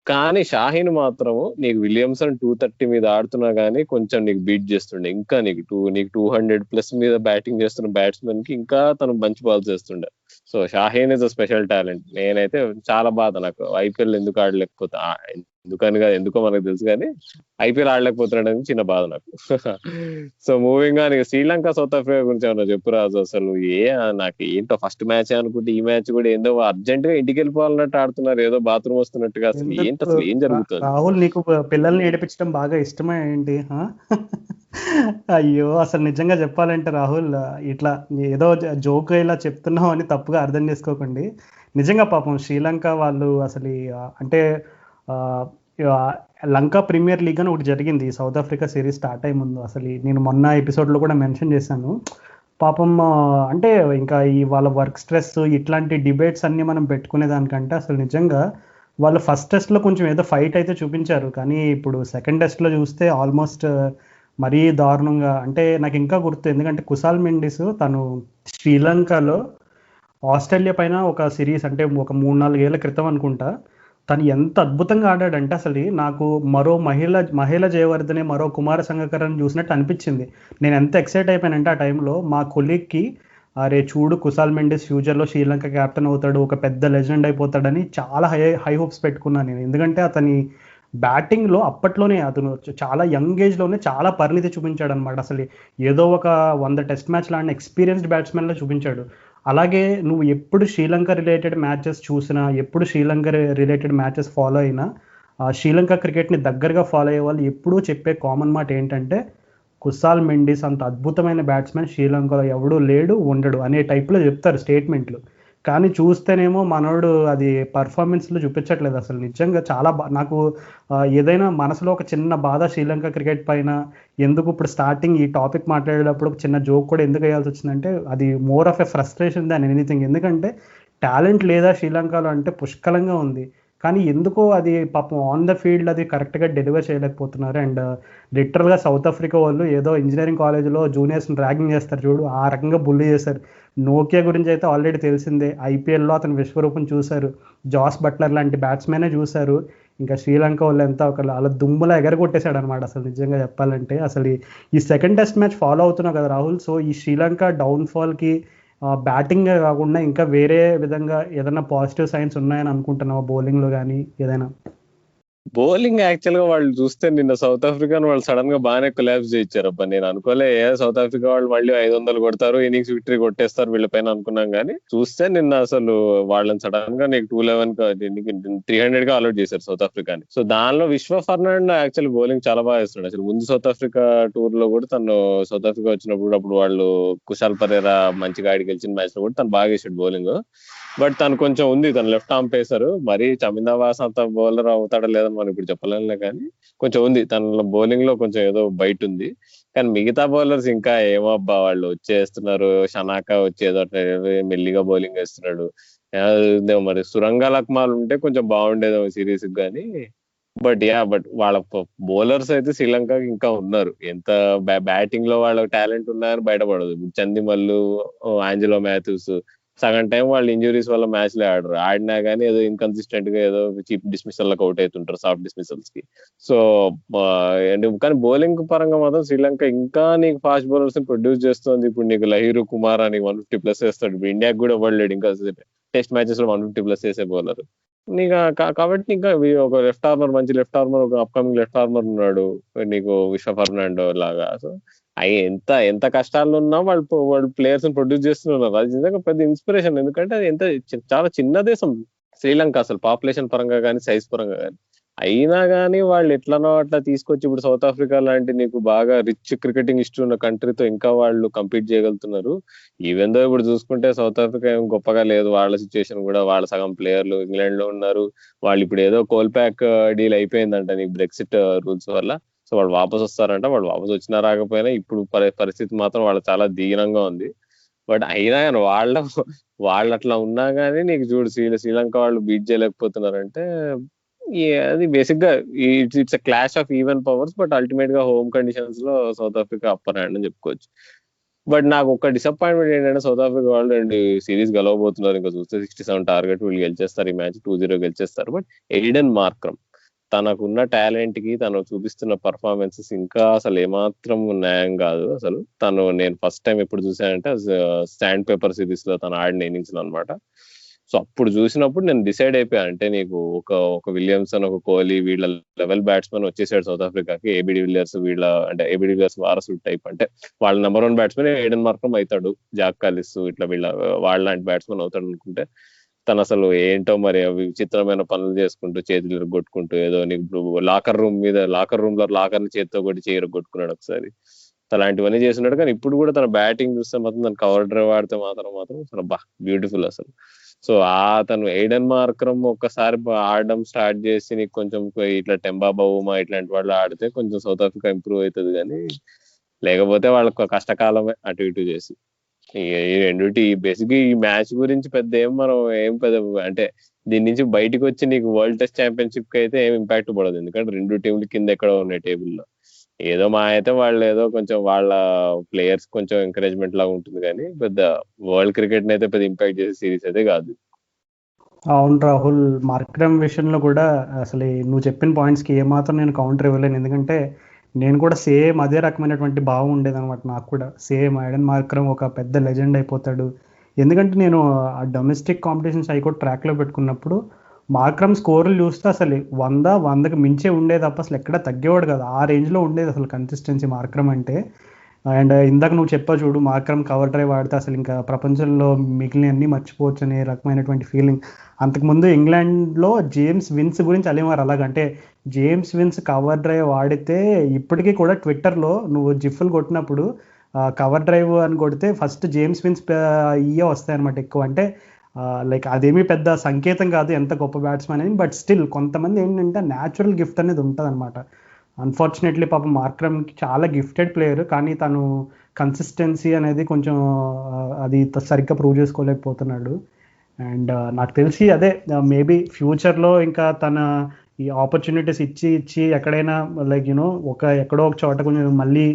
కానీ షాహీన్ మాత్రము నీకు విలియమ్సన్ 230 మీద ఆడుతున్నా గానీ కొంచెం నీకు బీట్ చేస్తుండే, ఇంకా నీకు 200+ మీద బ్యాటింగ్ చేస్తున్న బ్యాట్స్మెన్ కి ఇంకా తను మంచి బాల్స్ చేస్తుండే. So Shaheen is a special talent. నేనైతే చాలా బాధ నాకు ఐపీఎల్ ఎందుకు ఆడలేకపోతా, ఎందుకని కాదు, ఎందుకో మనకు తెలుసు కానీ ఐపీఎల్ ఆడలేకపోతున్నాడని చిన్న బాధ నాకు. So moving on, Sri Lanka south Africa గురించి ఏమన్నా చెప్పు రాజు. అసలు నాకు ఏంటో ఫస్ట్ మ్యాచ్ అనుకుంటే ఈ మ్యాచ్ కూడా ఏందో అర్జెంట్ గా ఇంటికి వెళ్ళిపోవాలన్నట్టు ఆడుతున్నారు, ఏదో బాత్రూమ్ వస్తున్నట్టుగా. అసలు ఏంటి, అసలు ఏం జరుగుతుంది? రాహుల్, నీకు పిల్లల్ని ఏడిపించడం బాగా ఇష్టమే ఏంటి? అయ్యో, అసలు నిజంగా చెప్పాలంటే రాహుల్, ఇట్లా ఏదో జోక్ ఇలా చెప్తున్నావు అని తప్పుగా అర్థం చేసుకోకండి. నిజంగా పాపం శ్రీలంక వాళ్ళు అసలు అంటే లంక ప్రీమియర్ లీగ్ అని ఒకటి జరిగింది సౌత్ ఆఫ్రికా సిరీస్ స్టార్ట్ అయ్యే ముందు. అసలు నేను మొన్న ఎపిసోడ్లో కూడా మెన్షన్ చేశాను. పాపం అంటే ఇంకా ఈ వాళ్ళ వర్క్ స్ట్రెస్ ఇట్లాంటి డిబేట్స్ అన్ని మనం పెట్టుకునే దానికంటే అసలు నిజంగా వాళ్ళు ఫస్ట్ టెస్ట్లో కొంచెం ఏదో ఫైట్ అయితే చూపించారు, కానీ ఇప్పుడు సెకండ్ టెస్ట్లో చూస్తే ఆల్మోస్ట్ మరీ దారుణంగా. అంటే నాకు ఇంకా గుర్తు, ఎందుకంటే కుశాల్ మెండిస్ తను శ్రీలంకలో ఆస్ట్రేలియా పైన ఒక సిరీస్, అంటే ఒక 3-4 ఏళ్ల క్రితం అనుకుంటా, తను ఎంత అద్భుతంగా ఆడాడంటే అసలు నాకు మరో మహిళ జయవర్ధనే, మరో కుమార సంగకరన్ చూసినట్టు అనిపించింది. నేను ఎంత ఎక్సైట్ అయిపోయానంటే ఆ టైంలో మా కొలీగ్కి, అరే చూడు కుశాల్ మెండిస్ ఫ్యూచర్లో శ్రీలంక క్యాప్టెన్ అవుతాడు, ఒక పెద్ద లెజెండ్ అయిపోతాడని చాలా హై హోప్స్ పెట్టుకున్నాను నేను. ఎందుకంటే అతని బ్యాటింగ్లో అప్పట్లోనే అతను చాలా యంగ్ ఏజ్లోనే చాలా పరిణితి చూపించాడు అనమాట. అసలు ఏదో ఒక 100 టెస్ట్ మ్యాచ్లు ఆడిన ఎక్స్పీరియన్స్డ్ బ్యాట్స్మెన్లో చూపించాడు. అలాగే నువ్వు ఎప్పుడు శ్రీలంక రిలేటెడ్ మ్యాచెస్ చూసినా, ఎప్పుడు శ్రీలంక రిలేటెడ్ మ్యాచెస్ ఫాలో అయినా, శ్రీలంక క్రికెట్ని దగ్గరగా ఫాలో అయ్యే వాళ్ళు ఎప్పుడూ చెప్పే కామన్ మాట ఏంటంటే, కుశాల్ మెండిస్ అంత అద్భుతమైన బ్యాట్స్మెన్ శ్రీలంకలో ఎవడూ లేడు, ఉండడు అనే టైప్లో చెప్తారు స్టేట్మెంట్లు. కానీ చూస్తేనేమో మనోడు అది పర్ఫార్మెన్స్లో చూపించట్లేదు. అసలు నిజంగా చాలా నాకు ఏదైనా మనసులో ఒక చిన్న బాధ శ్రీలంక క్రికెట్ పైన. ఎందుకు ఇప్పుడు స్టార్టింగ్ ఈ టాపిక్ మాట్లాడేటప్పుడు ఒక చిన్న జోక్ కూడా ఎందుకు వేయాల్సి వచ్చిందంటే, అది more of a frustration than anything. ఎందుకంటే టాలెంట్ లేదా శ్రీలంకలో అంటే పుష్కలంగా ఉంది, కానీ ఎందుకో అది పాపం ఆన్ ద ఫీల్డ్ అది కరెక్ట్గా డెలివర్ చేయలేకపోతున్నారు. అండ్ లిటరల్గా సౌత్ ఆఫ్రికా వాళ్ళు ఏదో ఇంజనీరింగ్ కాలేజ్లో జూనియర్స్ని ర్యాగింగ్ చేస్తారు చూడు, ఆ రకంగా బుల్లి చేశారు. నోకియా గురించి అయితే ఆల్రెడీ తెలిసిందే, ఐపీఎల్లో అతను విశ్వరూపం చూశారు, జాస్ బట్లర్ లాంటి బ్యాట్స్మెనే చూశారు. ఇంకా శ్రీలంక వాళ్ళు ఎంత అలా దుమ్ములా ఎగరగొట్టేశాడు అనమాట. అసలు నిజంగా చెప్పాలంటే అసలు ఈ సెకండ్ టెస్ట్ మ్యాచ్ ఫాలో అవుతున్నావు కదా రాహుల్. సో ఈ శ్రీలంక డౌన్ఫాల్కి బ్యాటింగ్ కాకుండా ఇంకా వేరే విధంగా ఏదైనా పాజిటివ్ సైన్స్ ఉన్నాయని అనుకుంటున్నావా, బౌలింగ్లో కానీ ఏదైనా? బౌలింగ్ యాక్చువల్ గా వాళ్ళు చూస్తే నిన్న సౌత్ ఆఫ్రికాను వాళ్ళు సడన్ గా బాగానే కొలాబ్స్ చేయించారు. అబ్బా నేను అనుకోలే సౌత్ ఆఫ్రికా వాళ్ళు మళ్ళీ 500 కొడతారు, ఇన్నింగ్స్ విక్టరీ కొట్టేస్తారు వీళ్ళ పైన అనుకున్నాం. కానీ చూస్తే నిన్న అసలు వాళ్ళని సడన్ గా నీకు 211 300 గా అలౌట్ చేశారు సౌత్ ఆఫ్రికాని. సో దానిలో విశ్వ ఫర్నాండ్ యాక్చువల్ బౌలింగ్ చాలా బాగా వేస్తున్నాడు. అసలు ముందు సౌత్ ఆఫ్రికా టూర్ లో కూడా తను సౌత్ ఆఫ్రికా వచ్చినప్పుడు అప్పుడు వాళ్ళు కుశాల్ పరేరా మంచిగా ఆడి గెలిచిన మ్యాచ్ లో కూడా తను బాగా వేసాడు బౌలింగ్. బట్ తను కొంచెం ఉంది, తను లెఫ్ట్ ఆర్మ్ పేసర్, మరి చమిందావాస్ అంత బౌలర్ అవుతాడా లేదని మనం ఇప్పుడు చెప్పలేనులే, కానీ కొంచెం ఉంది తన బౌలింగ్ లో కొంచెం ఏదో బయట ఉంది. కానీ మిగతా బౌలర్స్ ఇంకా ఏమబ్బా వాళ్ళు వచ్చేస్తున్నారు. షనాకా వచ్చేదో మెల్లిగా బౌలింగ్ వేస్తున్నాడు. మరి సురంగ లక్మాల్ ఉంటే కొంచెం బాగుండేది సిరీస్ కానీ. బట్ వాళ్ళ బౌలర్స్ అయితే శ్రీలంకకి ఇంకా ఉన్నారు. ఎంత బ్యాటింగ్ లో వాళ్ళ టాలెంట్ ఉన్నారని బయటపడదు. చందిమల్లు, ఆంజలో మాథ్యూస్ సగం టైం వాళ్ళు ఇంజురీస్ వల్ల మ్యాచ్లే ఆడరు. ఆడినా కానీ ఏదో ఇన్కన్సిస్టెంట్ గా ఏదో చీప్ డిస్మిసల్లకు అవుట్ అవుతుంటారు, సాఫ్ట్ డిస్మిసల్స్ కి. సో కానీ బౌలింగ్ పరంగా మాత్రం శ్రీలంక ఇంకా నీకు ఫాస్ట్ బౌలర్స్ ని ప్రొడ్యూస్ చేస్తుంది. ఇప్పుడు నీకు లహీరు కుమార్ అని 150+ వేస్తాడు. ఇప్పుడు ఇండియాకి కూడా ఇవ్వలేడు ఇంకా టెస్ట్ మ్యాచెస్ లో 150+ వేసే బౌలర్ నీకు. కాబట్టి ఇంకా ఒక లెఫ్ట్ ఆర్మర్, మంచి లెఫ్ట్ ఆర్మర్, ఒక అప్కమింగ్ లెఫ్ట్ ఆర్మర్ ఉన్నాడు నీకు విశ్వ ఫర్నాండో లాగా. సో అవి ఎంత కష్టాల్లో ఉన్నా వాళ్ళు ప్లేయర్స్ ని ప్రొడ్యూస్ చేస్తున్నారు. అది నిజంగా పెద్ద ఇన్స్పిరేషన్. ఎందుకంటే అది చాలా చిన్న దేశం శ్రీలంక, అసలు పాపులేషన్ పరంగా కానీ సైజ్ పరంగా కానీ. అయినా కానీ వాళ్ళు ఎట్లనో అట్లా తీసుకొచ్చి ఇప్పుడు సౌత్ ఆఫ్రికా లాంటి నీకు బాగా రిచ్ క్రికెటింగ్ హిస్టరీ ఉన్న కంట్రీతో ఇంకా వాళ్ళు కంపీట్ చేయగలుగుతున్నారు. ఈవెన్ దో ఇప్పుడు చూసుకుంటే సౌత్ ఆఫ్రికా ఏం గొప్పగా లేదు, వాళ్ళ సిచ్యువేషన్ కూడా. వాళ్ళ సగం ప్లేయర్లు ఇంగ్లాండ్ లో ఉన్నారు. వాళ్ళు ఇప్పుడు ఏదో కోల్ప్యాక్ డీల్ అయిపోయిందంట నీకు బ్రెక్సిట్ రూల్స్ వల్ల. సో వాళ్ళు వాపస్ వస్తారంట. వాళ్ళు వాపస్ వచ్చినా రాకపోయినా ఇప్పుడు పరిస్థితి మాత్రం వాళ్ళ చాలా దీనంగా ఉంది. బట్ అయినా కానీ వాళ్ళు అట్లా ఉన్నా కానీ నీకు చూడు శ్రీలంక వాళ్ళు బీట్ చేయలేకపోతున్నారంటే అది బేసిక్ గా it's clash of even powers. But ultimate గా హోమ్ కండిషన్స్ లో సౌత్ ఆఫ్రికా అప్పర్ హ్యాండ్ అని చెప్పుకోవచ్చు. బట్ నాకు ఒక డిసప్పాయింట్మెంట్ ఏంటంటే సౌత్ ఆఫ్రికా వాళ్ళు 2 సిరీస్ గెలవబోతున్నారు. ఇంకా చూస్తే 67 టార్గెట్, వీళ్ళు గెలిచేస్తారు ఈ మ్యాచ్, 2-0 గెలిచేస్తారు. బట్ ఎయిడెన్ మార్క్రమ్ తనకున్న టాలెంట్ కి తను చూపిస్తున్న పర్ఫార్మెన్సెస్ ఇంకా అసలు ఏమాత్రం న్యాయం కాదు అసలు. నేను ఫస్ట్ టైం ఎప్పుడు చూసానంటే శాండ్ పేపర్ సిరీస్ లో తను ఆడిన ఇన్నింగ్స్ అనమాట. సో అప్పుడు చూసినప్పుడు నేను డిసైడ్ అయిపోయా, అంటే నీకు ఒక విలియమ్సన్, ఒక కోహ్లీ వీళ్ళ లెవెల్ బ్యాట్స్మెన్ వచ్చేసాడు సౌత్ ఆఫ్రికాకి. ఏబిడి విలియర్స్ అంటే ఏబిడి విలియర్స్ వారసుడు టైప్, అంటే వాళ్ళ నెంబర్ 1 బ్యాట్స్మెన్ ఏడెన్ మార్క్రమ్ అవుతాడు, జాక్ కాలిస్ ఇట్లా వాళ్ళ లాంటి బ్యాట్స్మెన్ అవుతాడు అనుకుంటే, తను అసలు ఏంటో మరి అవి విచిత్రమైన పనులు చేసుకుంటూ చేతులు కొట్టుకుంటూ ఏదో నీకు లాకర్ రూమ్ లో లాకర్ ని చేతితో కొట్టి చేయరు కొట్టుకున్నాడు ఒకసారి. అలాంటివన్నీ చేస్తున్నాడు. కానీ ఇప్పుడు కూడా తన బ్యాటింగ్ చూస్తే మాత్రం తన కవర్ డ్రైవ్ ఆడితే మాత్రం అసలు బ్యూటిఫుల్ అసలు. సో తను ఎయిడెన్ మార్క్రమ్ ఒక్కసారి ఆడడం స్టార్ట్ చేసి నీకు కొంచెం ఇట్లా టెంబా బౌమా ఇట్లాంటి వాళ్ళు ఆడితే కొంచెం సౌత్ ఆఫ్రికా ఇంప్రూవ్ అవుతుంది. కానీ లేకపోతే వాళ్ళకు కష్టకాలమే అటు ఇటు చేసి. ఈ రెండుటి బేసిక్ ఈ మ్యాచ్ గురించి పెద్ద అంటే దీని నుంచి బయటకు వచ్చి నీకు వరల్డ్ టెస్ట్ ఛాంపియన్షిప్ కి అయితే ఏం ఇంపాక్ట్ పడదు, ఎందుకంటే 2 టీంలు కింద ఎక్కడో ఉన్నాయి టేబుల్లో. ఏదో అయితే వాళ్ళు ఏదో కొంచెం వాళ్ళ ప్లేయర్స్ కొంచెం ఎంకరేజ్మెంట్ లాగా ఉంటుంది, కానీ పెద్ద వరల్డ్ క్రికెట్ అయితే పెద్ద ఇంపాక్ట్ చేసే సిరీస్ అయితే కాదు. అవును రాహుల్, మార్క్రమ్ విషయంలో కూడా అసలు నువ్వు చెప్పిన పాయింట్స్కి ఏమాత్రం నేను కౌంటర్ ఇవ్వలేను. ఎందుకంటే నేను కూడా సేమ్ అదే రకమైనటువంటి భావం ఉండేదన్నమాట. నాకు కూడా సేమ్ ఎయిడెన్ మార్క్రమ్ ఒక పెద్ద లెజెండ్ అయిపోతాడు. ఎందుకంటే నేను ఆ డొమెస్టిక్ కాంపిటీషన్స్ అవి కూడా ట్రాక్లో పెట్టుకున్నప్పుడు మార్క్రమ్ స్కోర్లు చూస్తే అసలు 100కి మించే ఉండేది తప్ప అసలు ఎక్కడ తగ్గేవాడు కదా. ఆ రేంజ్లో ఉండేది అసలు కన్సిస్టెన్సీ మార్క్రమ్ అంటే. అండ్ ఇందాక నువ్వు చెప్పావు చూడు, మార్క్రమ్ కవర్ డ్రైవ్ ఆడితే అసలు ఇంకా ప్రపంచంలో మిగిలిన అన్ని మర్చిపోవచ్చు అనే రకమైనటువంటి ఫీలింగ్. అంతకుముందు ఇంగ్లాండ్లో జేమ్స్ విన్స్ గురించి అలేవారు అలాగంటే, జేమ్స్ విన్స్ కవర్ డ్రైవ్ ఆడితే ఇప్పటికీ కూడా ట్విట్టర్లో నువ్వు జిఫ్లు కొట్టినప్పుడు కవర్ డ్రైవ్ అని కొడితే ఫస్ట్ జేమ్స్ విన్స్ ఇయే వస్తాయన్నమాట ఎక్కువ. అంటే లైక్ అదేమీ పెద్ద సంకేతం కాదు ఎంత గొప్ప బ్యాట్స్మెన్ అని, బట్ స్టిల్ కొంతమంది ఏంటంటే న్యాచురల్ గిఫ్ట్ అనేది ఉంటుంది అనమాట. అన్ఫార్చునేట్లీ పాపం మార్క్రమ్కి చాలా గిఫ్టెడ్ ప్లేయర్, కానీ తను కన్సిస్టెన్సీ అనేది కొంచెం అది సరిగ్గా ప్రూవ్ చేసుకోలేకపోతున్నాడు. అండ్ నాకు తెలిసి అదే మేబీ ఫ్యూచర్లో ఇంకా తన ఈ ఆపర్చునిటీస్ ఇచ్చి ఎక్కడైనా లైక్ ఎక్కడో ఒక చోట కొంచెం మళ్ళీ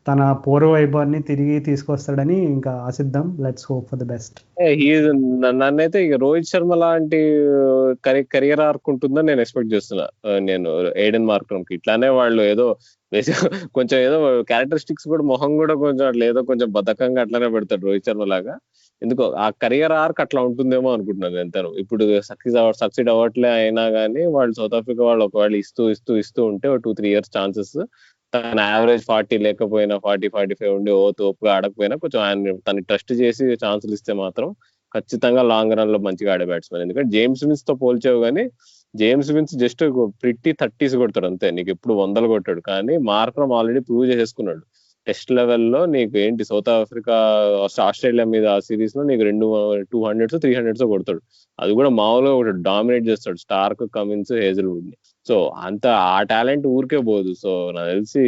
తన పూర్వ వైభవాన్ని తిరిగి తీసుకొస్తాడని ఇంకా ఆశిద్దాం. Let's hope for the best. నన్నైతే ఇక రోహిత్ శర్మ లాంటి కెరియర్ ఆర్క్ ఉంటుందని నేను ఎక్స్పెక్ట్ చేస్తున్నా. నేను ఎయిడెన్ మార్క్రమ్ కి ఇట్లానే వాళ్ళు ఏదో కొంచెం ఏదో క్యారెక్టరిస్టిక్స్ కూడా మొహం కూడా కొంచెం అట్లా ఏదో కొంచెం బద్ధకంగా అట్లానే పెడతాడు రోహిత్ శర్మ లాగా. ఎందుకో ఆ కెరియర్ ఆర్క్ అట్లా ఉంటుందేమో అనుకుంటున్నాను ఎంతను. ఇప్పుడు సక్సీడ్ అవ్వట్లే అయినా కానీ వాళ్ళు సౌత్ ఆఫ్రికా వాళ్ళు ఒకవేళ ఇస్తూ ఉంటే 2-3 years ఛాన్సెస్, తన యావరేజ్ 40 లేకపోయినా 40-45 ఉండి తోపుగా ఆడకపోయినా కొంచెం ఆయన తను ట్రస్ట్ చేసి ఛాన్సులు ఇస్తే మాత్రం ఖచ్చితంగా లాంగ్ రన్ లో మంచిగా ఆడే బ్యాట్స్మెన్. ఎందుకంటే జేమ్స్ విన్స్ తో పోల్చావు కానీ James wins just pretty 30s కొడతాడు అంతే, నీకు ఎప్పుడు 100 కొట్టాడు. కానీ మార్క్రమ్ ఆల్రెడీ ప్రూవ్ చేసేసుకున్నాడు టెస్ట్ లెవెల్లో. నీకు ఏంటి సౌత్ ఆఫ్రికా ఆస్ట్రేలియా మీద ఆ సిరీస్ లో నీకు 200s 300s కొడతాడు. అది కూడా మామూలుగా ఒకటి డామినేట్ చేస్తాడు స్టార్క్, కమిన్స్, హేజల్వుడ్ ని. సో అంత ఆ టాలెంట్ ఊరికే పోదు. సో నాకు తెలిసి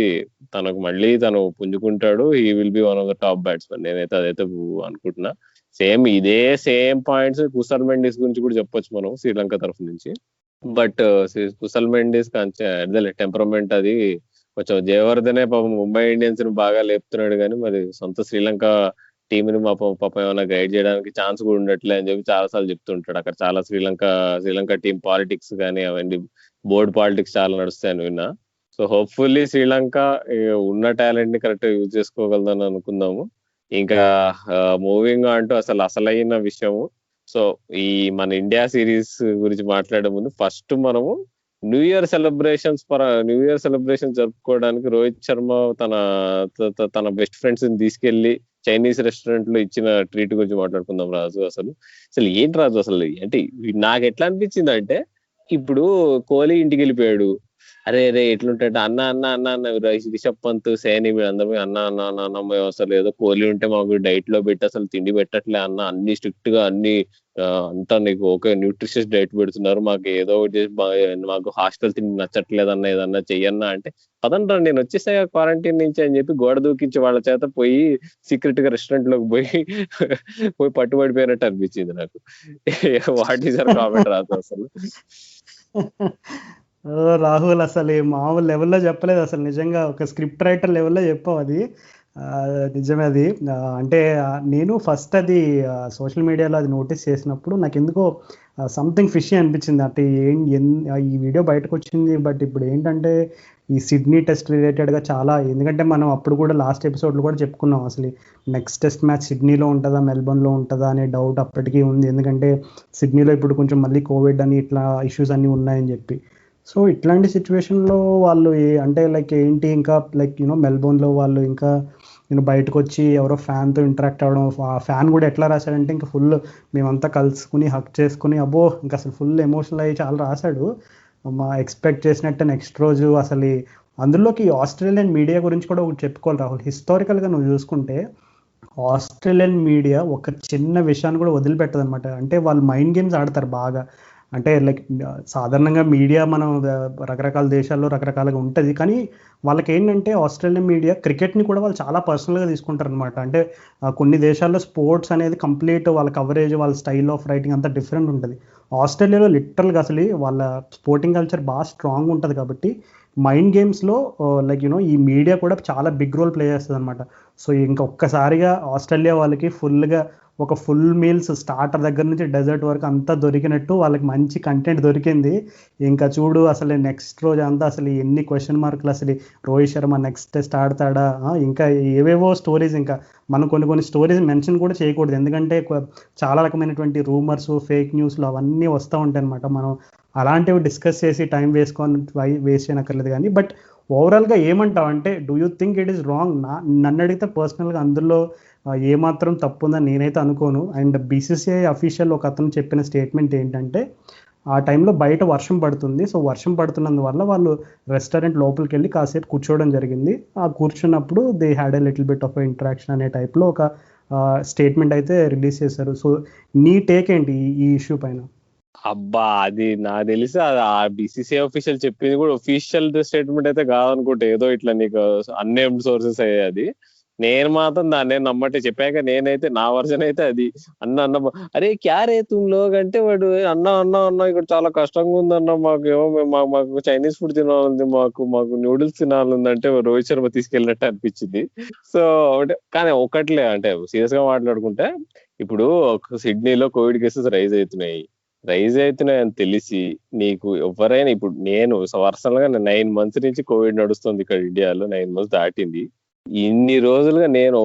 తనకు మళ్ళీ తను పుంజుకుంటాడు. He will be one of the top batsmen, నేనైతే అదైతే అనుకుంటున్నా. సేమ్ పాయింట్స్ కుసల్ మెండిస్ గురించి కూడా చెప్పొచ్చు మనం శ్రీలంక తరఫు నుంచి. బట్ కుసల్ మెండిస్ అదే టెంపరమెంట్ అది కొంచెం జయవర్ధనే పాపం ముంబై ఇండియన్స్ ని బాగా లేపుతున్నాడు, కానీ మరి సొంత శ్రీలంక టీం ని పాపం ఏమైనా గైడ్ చేయడానికి ఛాన్స్ కూడా ఉండట్లే అని చెప్పి చాలా సార్లు చెప్తుంటాడు. అక్కడ చాలా శ్రీలంక టీం పాలిటిక్స్ కానీ అవన్నీ బోర్డ్ పాలిటిక్స్ చాలా నడుస్తాయని విన్నా. సో హోప్ఫుల్లీ శ్రీలంక ఉన్న టాలెంట్ ని కరెక్ట్ యూజ్ చేసుకోగలదని అనుకుందాము. ఇంకా మూవింగ్ అంటూ అసలైన విషయము. సో ఈ మన ఇండియా సిరీస్ గురించి మాట్లాడే ముందు ఫస్ట్ మనము న్యూ ఇయర్ సెలబ్రేషన్స్ జరుపుకోవడానికి రోహిత్ శర్మ తన బెస్ట్ ఫ్రెండ్స్ ని తీసుకెళ్లి చైనీస్ రెస్టారెంట్ లో ఇచ్చిన ట్రీట్ గురించి మాట్లాడుకుందాం రాజు. అసలు ఏంటి రాజు అసలు అంటే నాకు ఎట్లా అనిపించింది అంటే, ఇప్పుడు కోహ్లీ ఇంటికి వెళ్ళిపోయాడు, అరే ఎట్లుంటాడు అన్న రిషబ్ పంత్, సైని వీళ్ళందరూ అన్న అసలు ఏదో కోహ్లీ ఉంటే మాకు డైట్ లో పెట్టి అసలు తిండి పెట్టట్లే అన్న, అన్ని స్ట్రిక్ట్ గా అన్ని అంతా నీకు ఓకే న్యూట్రిషియస్ డైట్ పెడుతున్నారు, మాకు ఏదో ఒకటి మాకు హాస్టల్ తిండి నచ్చట్లేదన్న ఏదన్నా చెయ్యన్నా అంటే, పదండ్రా నేను వచ్చేసా క్వారంటైన్ నుంచి అని చెప్పి గోడ దూకించి వాళ్ళ చేత పోయి సీక్రెట్ గా రెస్టారెంట్ లోకి పోయి పట్టుబడిపోయినట్టు అనిపించింది నాకు. వాట్ ఈస్ యువర్ కామెంట్ రాజు అసలు? రాహుల్ అసలు మామూలు లెవెల్లో చెప్పలేదు అసలు, నిజంగా ఒక స్క్రిప్ట్ రైటర్ లెవెల్లో చెప్పావు అది. నిజమే అది. అంటే నేను ఫస్ట్ అది సోషల్ మీడియాలో అది నోటీస్ చేసినప్పుడు నాకెందుకో సంథింగ్ ఫిషీ అనిపించింది. అంటే ఈ వీడియో బయటకు వచ్చింది, బట్ ఇప్పుడు ఏంటంటే ఈ సిడ్నీ టెస్ట్ రిలేటెడ్గా చాలా, ఎందుకంటే మనం అప్పుడు కూడా లాస్ట్ ఎపిసోడ్లో కూడా చెప్పుకున్నాం అసలు నెక్స్ట్ టెస్ట్ మ్యాచ్ సిడ్నీలో ఉంటుందా మెల్బోర్న్లో ఉంటుందా అనే డౌట్ అప్పటికీ ఉంది. ఎందుకంటే సిడ్నీలో ఇప్పుడు కొంచెం మళ్ళీ కోవిడ్ అని ఇట్లా ఇష్యూస్ అన్నీ ఉన్నాయని చెప్పి. సో ఇట్లాంటి సిచ్యువేషన్లో వాళ్ళు అంటే లైక్ ఏంటి, ఇంకా లైక్ మెల్బోర్న్లో వాళ్ళు ఇంకా బయటకు వచ్చి ఎవరో ఫ్యాన్తో ఇంటరాక్ట్ అవ్వడం, ఆ ఫ్యాన్ కూడా ఎట్లా రాశాడంటే ఇంకా ఫుల్ మేమంతా కలుసుకుని హక్ చేసుకుని అబ్బో ఇంకా అసలు ఫుల్ ఎమోషనల్ అయ్యి చాలా రాశాడు. మా ఎక్స్పెక్ట్ చేసినట్టే నెక్స్ట్ రోజు అసలు అందులోకి ఆస్ట్రేలియన్ మీడియా గురించి కూడా ఒకటి చెప్పుకోవాలి రాహుల్. హిస్టారికల్గా నువ్వు చూసుకుంటే ఆస్ట్రేలియన్ మీడియా ఒక చిన్న విషయాన్ని కూడా వదిలిపెట్టదు అనమాట. అంటే వాళ్ళు మైండ్ గేమ్స్ ఆడతారు బాగా. అంటే లైక్ సాధారణంగా మీడియా మనం రకరకాల దేశాల్లో రకరకాలుగా ఉంటుంది, కానీ వాళ్ళకి ఏంటంటే ఆస్ట్రేలియన్ మీడియా క్రికెట్ని కూడా వాళ్ళు చాలా పర్సనల్గా తీసుకుంటారు అనమాట. అంటే కొన్ని దేశాల్లో స్పోర్ట్స్ అనేది కంప్లీట్ వాళ్ళ కవరేజ్ వాళ్ళ స్టైల్ ఆఫ్ రైటింగ్ అంతా డిఫరెంట్ ఉంటుంది. ఆస్ట్రేలియాలో లిటరల్గా అసలు వాళ్ళ స్పోర్టింగ్ కల్చర్ బాగా స్ట్రాంగ్ ఉంటుంది కాబట్టి మైండ్ గేమ్స్లో లైక్ ఈ మీడియా కూడా చాలా బిగ్ రోల్ ప్లే చేస్తుంది అనమాట. సో ఇంకా ఒక్కసారిగా ఆస్ట్రేలియా వాళ్ళకి ఫుల్గా ఒక ఫుల్ మీల్స్ స్టార్టర్ దగ్గర నుంచి డెజర్ట్ వరకు అంతా దొరికినట్టు వాళ్ళకి మంచి కంటెంట్ దొరికింది. ఇంకా చూడు అసలు నెక్స్ట్ రోజు అంతా అసలు ఎన్ని క్వశ్చన్ మార్కులు, అసలు రోహిత్ శర్మ నెక్స్ట్ టెస్ట్ ఆడతాడా, ఇంకా ఏవేవో స్టోరీస్, ఇంకా మనం కొన్ని స్టోరీస్ మెన్షన్ కూడా చేయకూడదు ఎందుకంటే చాలా రకమైనటువంటి రూమర్స్ ఫేక్ న్యూస్లు అవన్నీ వస్తూ ఉంటాయి అనమాట. మనం అలాంటివి డిస్కస్ చేసి టైం వేస్ట్ చేయనక్కర్లేదు. కానీ బట్ ఓవరాల్గా ఏమంటావు అంటే do you think it is wrong? నన్ను అడిగితే పర్సనల్గా అందులో ఏమాత్రం తప్పు ఉందని నేనైతే అనుకోను. అండ్ బీసీసీఐ అఫీషియల్ ఒక అతను చెప్పిన స్టేట్మెంట్ ఏంటంటే ఆ టైంలో బయట వర్షం పడుతుంది, సో వర్షం పడుతున్నందువల్ల వాళ్ళు రెస్టారెంట్ లోపలికి వెళ్ళి కాసేపు కూర్చోవడం జరిగింది. ఆ కూర్చున్నప్పుడు they had a little bit of interaction అనే టైప్లో ఒక స్టేట్మెంట్ అయితే రిలీజ్ చేశారు. సో నీ టేక్ ఏంటి ఈ ఇష్యూ పైన? అబ్బా, అది నాకు తెలిసి అది ఆ బీసీసీఐ ఆఫీషియల్ చెప్పింది కూడా ఒఫీషియల్ స్టేట్మెంట్ అయితే కాదనుకుంటే, ఏదో ఇట్లా నీకు అన్నేమ్డ్ సోర్సెస్ అయ్యేది. నేను మాత్రం దాన్ని నమ్మటే చెప్పాక నేనైతే నా వర్షన్ అయితే అది అన్న అరే క్యా రే తుమ్ లోగ్ అంటే వాడు అన్న ఇక్కడ చాలా కష్టంగా ఉందన్న, మాకు ఏమో మాకు చైనీస్ ఫుడ్ తినాలి, మాకు నూడిల్స్ తినాలి అంటే రోహిత్ శర్మ తీసుకెళ్ళినట్టు అనిపించింది. సో అంటే కానీ ఒకట్లే అంటే సీరియస్ గా మాట్లాడుకుంటే, ఇప్పుడు సిడ్నీలో కోవిడ్ కేసెస్ రైజ్ అవుతున్నాయని తెలిసి నీకు ఎవరైనా, ఇప్పుడు నేను పర్సనల్ గా 9 months నుంచి కోవిడ్ నడుస్తుంది ఇక్కడ ఇండియాలో, 9 months దాటింది. ఇన్ని రోజులుగా నేను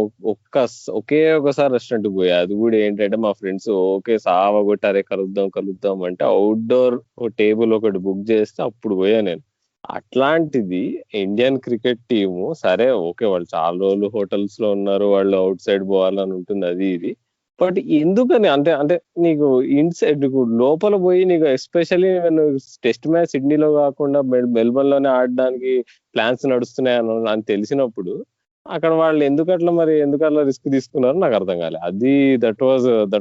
ఒకే ఒకసారి రెస్టారెంట్ పోయా, అది కూడా ఏంటంటే మా ఫ్రెండ్స్ ఓకే సావగొట్టారే కలుద్దాం అంటే అవుట్డోర్ టేబుల్ ఒకటి బుక్ చేస్తే అప్పుడు పోయా నేను. అట్లాంటిది ఇండియన్ క్రికెట్ టీము సరే ఓకే వాళ్ళు చాలా రోజులు హోటల్స్ లో ఉన్నారు, వాళ్ళు అవుట్ సైడ్ పోవాలని ఉంటుంది అది ఇది, బట్ ఎందుకని అంటే అంటే నీకు ఇన్సైడ్ లోపల పోయి నీకు ఎస్పెషల్లీ టెస్ట్ మ్యాచ్ సిడ్నీలో కాకుండా మెల్బర్న్ లోనే ఆడడానికి ప్లాన్స్ నడుస్తున్నాయి అని తెలిసినప్పుడు అక్కడ వాళ్ళు ఎందుకు అట్లా రిస్క్ తీసుకున్నారో నాకు అర్థం కాలేదు. అది దట్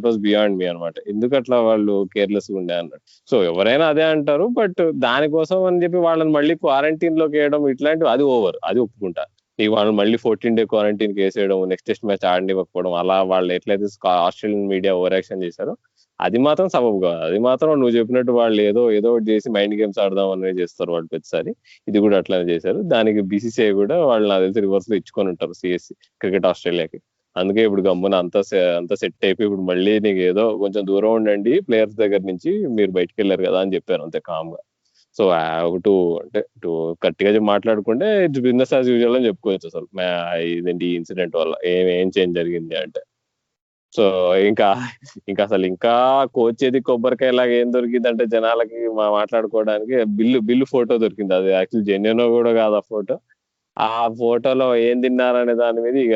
వాజ్ బియాండ్ మీ అనమాట. ఎందుకు అట్లా వాళ్ళు కేర్లెస్ గా ఉండే అన్నట్టు. సో ఎవరైనా అదే అంటారు, బట్ దానికోసం అని చెప్పి వాళ్ళని మళ్ళీ క్వారంటైన్ లోకి వేయడం ఇట్లాంటివి అది ఓవర్, అది ఒప్పుకుంటా. నీకు వాళ్ళు మళ్ళీ 14 day క్వారంటైన్ కి వేసేయడం, నెక్స్ట్ టెస్ట్ మ్యాచ్ ఆడనివ్వకపోవడం, అలా వాళ్ళు ఎట్లయితే ఆస్ట్రేలియన్ మీడియా ఓవర్ యాక్షన్ చేశారో అది మాత్రం సబబు కాదు. అది మాత్రం నువ్వు చెప్పినట్టు వాళ్ళు ఏదో ఒకటి చేసి మైండ్ గేమ్స్ ఆడదాం అనేది చేస్తారు వాళ్ళు ప్రతిసారి. ఇది కూడా అట్లానే చేశారు. దానికి బీసీసీఐ కూడా వాళ్ళు నాకు తెలిసి రివర్స్ లో ఇచ్చుకొని ఉంటారు సిఎస్సి క్రికెట్ ఆస్ట్రేలియాకి. అందుకే ఇప్పుడు గమ్మున అంతా సెట్ అయిపోయి ఇప్పుడు మళ్ళీ నీకు ఏదో కొంచెం దూరం ఉండండి ప్లేయర్స్ దగ్గర నుంచి, మీరు బయటకు వెళ్ళారు కదా అని చెప్పారు అంతే కామ్ గా. సో అంటే గట్టిగా మాట్లాడుకుంటే ఇట్స్ బిజినెస్ యాజ్ యూజువల్ అని చెప్పుకోవచ్చు. అసలు ఇదేంటి ఈ ఇన్సిడెంట్ వల్ల ఏం చేంజ్ జరిగింది అంటే. సో ఇంకా అసలు ఇంకా కోచ్ ఏది కొబ్బరికాయ లాగా ఏం దొరికింది అంటే జనాలకి మాట్లాడుకోవడానికి బిల్లు ఫోటో దొరికింది. అది యాక్చువల్ జెన్యున్ కూడా కాదు ఆ ఫోటో. ఆ ఫోటోలో ఏం తిన్నారనే దాని మీద ఇక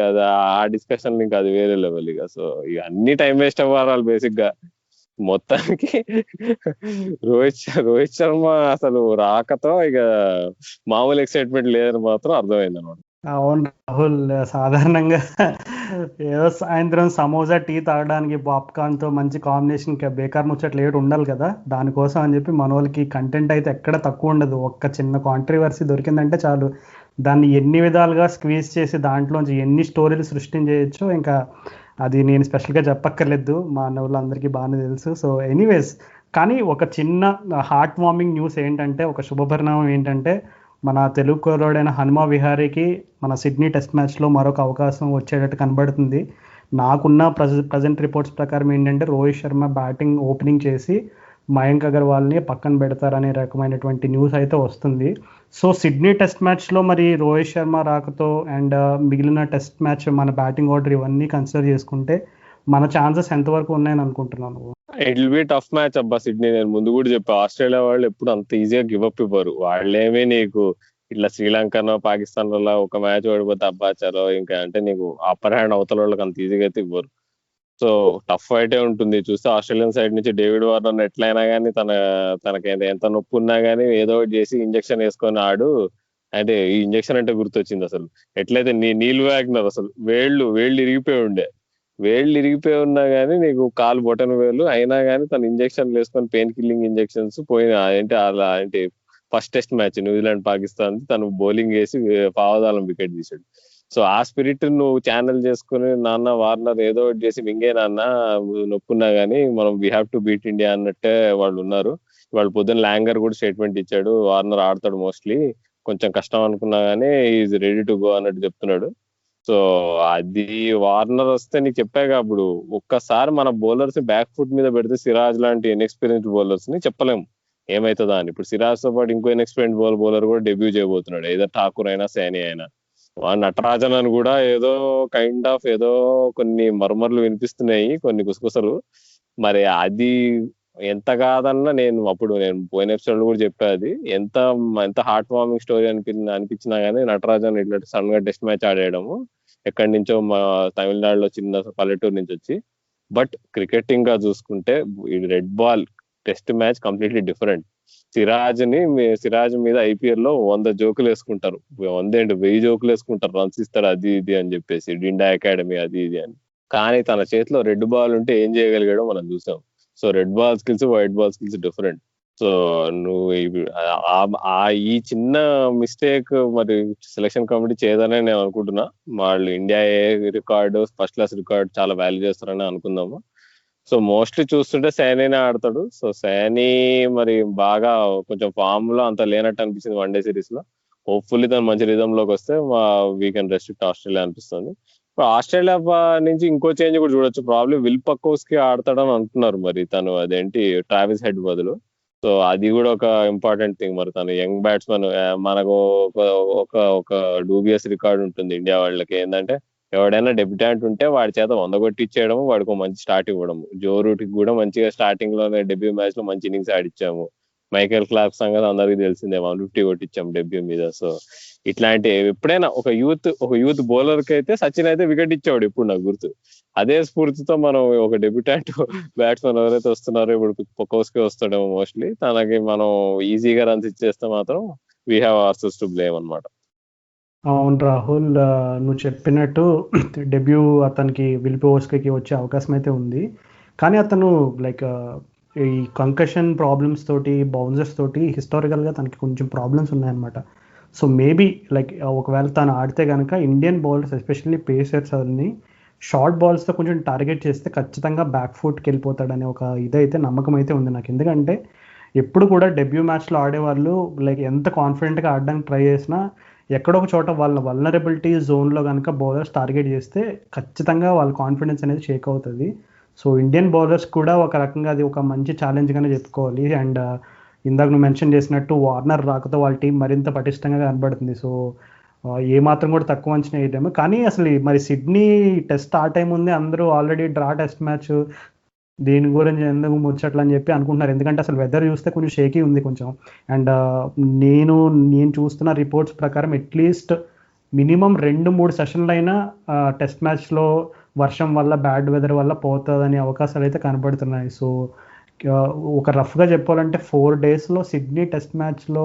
ఆ డిస్కషన్ ఇంకా అది వేరే లెవెల్. ఇక సో ఇక అన్ని టైం వేస్ట్ అవ్వాలి బేసిక్ గా మొత్తానికి. రోహిత్ శర్మ అసలు రాకతో ఇక మామూలు ఎక్సైట్మెంట్ లేదని మాత్రం అర్థమైంది అనమాట. అవును రాహుల్, సాధారణంగా ఏదో సాయంత్రం సమోసా టీ తాగడానికి పాప్కార్న్తో మంచి కాంబినేషన్ బేకార్ ముచ్చట్లు ఏడు ఉండాలి కదా, దానికోసం అని చెప్పి మన వాళ్ళకి కంటెంట్ అయితే ఎక్కడ తక్కువ ఉండదు. ఒక్క చిన్న కాంట్రవర్సీ దొరికిందంటే చాలు దాన్ని ఎన్ని విధాలుగా స్క్వీజ్ చేసి దాంట్లోంచి ఎన్ని స్టోరీలు సృష్టించేయచ్చు. ఇంకా అది నేను స్పెషల్గా చెప్పక్కర్లేదు, మా అన్న వాళ్ళందరికీ బాగానే తెలుసు. సో ఎనీవేస్, కానీ ఒక చిన్న హార్ట్ వార్మింగ్ న్యూస్ ఏంటంటే, ఒక శుభపరిణామం ఏంటంటే మన తెలుగు కుర్రాడైన హనుమా విహారీకి మన సిడ్నీ టెస్ట్ మ్యాచ్లో మరొక అవకాశం వచ్చేటట్టు కనబడుతుంది. నాకున్న ప్రజెంట్ రిపోర్ట్స్ ప్రకారం ఏంటంటే రోహిత్ శర్మ బ్యాటింగ్ ఓపెనింగ్ చేసి మయాంక్ అగర్వాల్ని పక్కన పెడతారనే రకమైనటువంటి న్యూస్ అయితే వస్తుంది. సో సిడ్నీ టెస్ట్ మ్యాచ్లో మరి రోహిత్ శర్మ రాకతో అండ్ మిగిలిన టెస్ట్ మ్యాచ్ మన బ్యాటింగ్ ఆర్డర్ ఇవన్నీ కన్సిడర్ చేసుకుంటే మన ఛాన్సెస్ ఎంతవరకు ఉన్నాయని అనుకుంటున్నాను? It will be tough match అబ్బా సిడ్నీ. నేను ముందు కూడా చెప్పా, ఆస్ట్రేలియా వాళ్ళు ఎప్పుడు అంత ఈజీగా గివప్ ఇవ్వరు. వాళ్ళేమీ నీకు ఇట్లా శ్రీలంకనో పాకిస్తాన్ వల్ల ఒక మ్యాచ్ ఓడిపోతే అబ్బాచారో ఇంకా అంటే నీకు అప్పర్ హ్యాండ్ అవతల వాళ్ళకి అంత ఈజీగా అయితే ఇవ్వరు. సో టఫ్ ఫైటే ఉంటుంది. చూస్తే ఆస్ట్రేలియన్ సైడ్ నుంచి డేవిడ్ వార్నర్ ఎట్లయినా కానీ తనకి ఎంత నొప్పి ఉన్నా కానీ ఏదో ఒకటి చేసి ఇంజక్షన్ వేసుకొని ఆడు. అంటే ఈ ఇంజక్షన్ అంటే గుర్తొచ్చింది అసలు, ఎట్లయితే నీల్ వ్యాగ్నర్ అసలు వేళ్ళు ఇరిగిపోయి ఉన్నా కానీ నీకు కాలు బొటన వేలు అయినా కానీ తను ఇంజక్షన్ వేసుకొని పెయిన్ కిల్లింగ్ ఇంజక్షన్స్ పోయిన ఏంటి అలా ఏంటి first test match New Zealand Pakistan తను బౌలింగ్ వేసి పావదాలం వికెట్ తీసాడు. సో ఆ స్పిరిట్ నువ్వు ఛానల్ చేసుకుని నాన్న వార్నర్ ఏదో ఒకటి చేసి మింగే నాన్న నొప్పున్నా గానీ మనం we have to beat India అన్నట్టే వాళ్ళు ఉన్నారు. వాళ్ళు పొద్దున్న ల్యాంగర్ కూడా స్టేట్మెంట్ ఇచ్చాడు, వార్నర్ ఆడతాడు మోస్ట్లీ, కొంచెం కష్టం అనుకున్నా గానీ ఈజ్ రెడీ టు గో అన్నట్టు చెప్తున్నాడు. సో అది వార్నర్ వస్తే నీకు చెప్పాగా అప్పుడు ఒక్కసారి మన బౌలర్స్ బ్యాక్ ఫుట్ మీద పెడితే సిరాజ్ లాంటి ఇన్ఎక్స్పీరియన్స్డ్ బౌలర్స్ ని చెప్పలేము ఏమైతుందా అని. ఇప్పుడు సిరాజ్ తో పాటు ఇంకో ఇన్ఎక్స్పీరియన్స్ బౌలర్ కూడా డెబ్యూ చేయబోతున్నాడు, ఏదో ఠాకూర్ అయినా సైని అయినా. నటరాజన్ అని కూడా ఏదో కైండ్ ఆఫ్ ఏదో కొన్ని మర్మర్లు వినిపిస్తున్నాయి, కొన్ని గుసగుసలు. మరి అది ఎంత కాదన్నా నేను పోయిన ఎపిసోడ్ కూడా చెప్పా, అది ఎంత హార్ట్ వార్మింగ్ స్టోరీ అనిపించినా గానీ నటరాజన్ ఇట్లా సడన్ గా టెస్ట్ మ్యాచ్ ఆడేయడము ఎక్కడి నుంచో మా తమిళనాడులో చిన్న పల్లెటూరు నుంచి వచ్చి. బట్ క్రికెటింగ్ గా చూసుకుంటే ఈ red ball test match completely different. Siraj మీద ఐపీఎల్ లో 100 జోకులు వేసుకుంటారు, 1000 జోకులు వేసుకుంటారు, రన్స్ ఇస్తాడు అది ఇది అని చెప్పేసి, డిండా అకాడమీ అది ఇది అని. కానీ తన చేతిలో రెడ్ బాల్ ఉంటే ఏం చేయగలిగాడో మనం చూసాం. So red ball skills white ball skills different. So నువ్వు ఈ చిన్న మిస్టేక్ మరి సెలక్షన్ కమిటీ చేయదనే నేను అనుకుంటున్నా. వాళ్ళు India record first class record చాలా వాల్యూ చేస్తారని అనుకుందాము. సో మోస్ట్లీ చూస్తుంటే సైనీనే ఆడతాడు. సో సైనీ మరి బాగా కొంచెం ఫామ్ లో అంత లేనట్టు అనిపించింది వన్డే సిరీస్ లో. హోప్ఫుల్లీ తను మంచి రిధమ్ లోకి వస్తే వీ కెన్ రెస్ట్రిక్ట్ ఆస్ట్రేలియా అనిపిస్తుంది. ఇప్పుడు ఆస్ట్రేలియా నుంచి ఇంకో చేంజ్ కూడా చూడొచ్చు, ప్రాబ్లమ్ విల్ పకోస్ కి ఆడతాడని అంటున్నారు. మరి తను అదేంటి ట్రావిస్ హెడ్ బదులు. సో అది కూడా ఒక ఇంపార్టెంట్ థింగ్. మరి తను యంగ్ బ్యాట్స్మెన్, మనకు ఒక డూబియస్ రికార్డ్ ఉంటుంది ఇండియా వాళ్ళకి ఏంటంటే ఎవడైనా డెబ్యూటాంట్ ఉంటే వాడి చేత 100 కొట్టిచ్చేయడం, వాడికి మంచి స్టార్ట్ ఇవ్వడం. జో రూట్ కి కూడా మంచిగా స్టార్టింగ్ లోనే డెబ్యూ మ్యాచ్ లో మంచి ఇన్నింగ్స్ ఆడిచ్చాము. మైకేల్ క్లార్క్ సంగతి అందరికీ తెలిసిందే, 150 కొట్టించాము డెబ్యూ మీద. సో ఇట్లాంటి ఎప్పుడైనా ఒక యూత్ బౌలర్ కి అయితే సచిన్ అయితే వికెట్ ఇచ్చేవాడు ఇప్పుడు నాకు గుర్తు. అదే స్ఫూర్తితో మనం ఒక డెబ్యూటాంట్ బ్యాట్స్మెన్ ఎవరైతే వస్తున్నారో ఇప్పుడు పొకోస్కి వస్తాడేమో మోస్ట్లీ, తనకి మనం ఈజీగా రన్స్ ఇచ్చేస్తే మాత్రం వీ హ్యావ్ ఆర్సెస్ టు బ్లేమ్ అనమాట. అవును రాహుల్, నువ్వు చెప్పినట్టు డెబ్యూ అతనికి విల్పోస్కి వచ్చే అవకాశం అయితే ఉంది. కానీ అతను లైక్ ఈ కంకషన్ ప్రాబ్లమ్స్ తోటి బౌన్సర్స్ తోటి హిస్టారికల్గా తనకి కొంచెం ప్రాబ్లమ్స్ ఉన్నాయన్నమాట. సో మేబీ లైక్ ఒకవేళ తను ఆడితే కనుక ఇండియన్ బౌలర్స్ ఎస్పెషల్లీ పేసర్స్ అన్ని షార్ట్ బాల్స్తో కొంచెం టార్గెట్ చేస్తే ఖచ్చితంగా బ్యాక్ ఫుట్కి వెళ్ళిపోతాడనే ఒక ఇదైతే నమ్మకం అయితే ఉంది నాకు. ఎందుకంటే ఎప్పుడు కూడా డెబ్యూ మ్యాచ్లో ఆడేవాళ్ళు లైక్ ఎంత కాన్ఫిడెంట్గా ఆడడానికి ట్రై చేసినా ఎక్కడో ఒక చోట వాళ్ళ వల్నరబిలిటీ జోన్లో కనుక బౌలర్స్ టార్గెట్ చేస్తే ఖచ్చితంగా వాళ్ళ కాన్ఫిడెన్స్ అనేది షేక్ అవుతుంది. సో ఇండియన్ బౌలర్స్ కూడా ఒక రకంగా అది ఒక మంచి ఛాలెంజ్గానే చెప్పుకోవాలి. అండ్ ఇందాక నువ్వు మెన్షన్ చేసినట్టు వార్నర్ రాకతో వాళ్ళ టీం మరింత పటిష్టంగా కనబడుతుంది. సో ఏమాత్రం కూడా తక్కువ అంచనా వేయలేము. కానీ అసలు మరి సిడ్నీ టెస్ట్ స్టార్ట్ అయ్యే ముందే అందరూ ఆల్రెడీ డ్రా టెస్ట్ మ్యాచ్ దీని గురించి ఎందుకు ముచ్చట్లు అని చెప్పి అనుకుంటున్నారు. ఎందుకంటే అసలు వెదర్ చూస్తే కొంచెం షేకీ ఉంది కొంచెం. అండ్ నేను చూస్తున్న రిపోర్ట్స్ ప్రకారం అట్లీస్ట్ మినిమం 2-3 సెషన్లు అయినా టెస్ట్ మ్యాచ్లో వర్షం వల్ల బ్యాడ్ వెదర్ వల్ల పోతుందనే అవకాశాలు అయితే కనబడుతున్నాయి. సో ఒక రఫ్గా చెప్పాలంటే 4 డేస్లో సిడ్నీ టెస్ట్ మ్యాచ్లో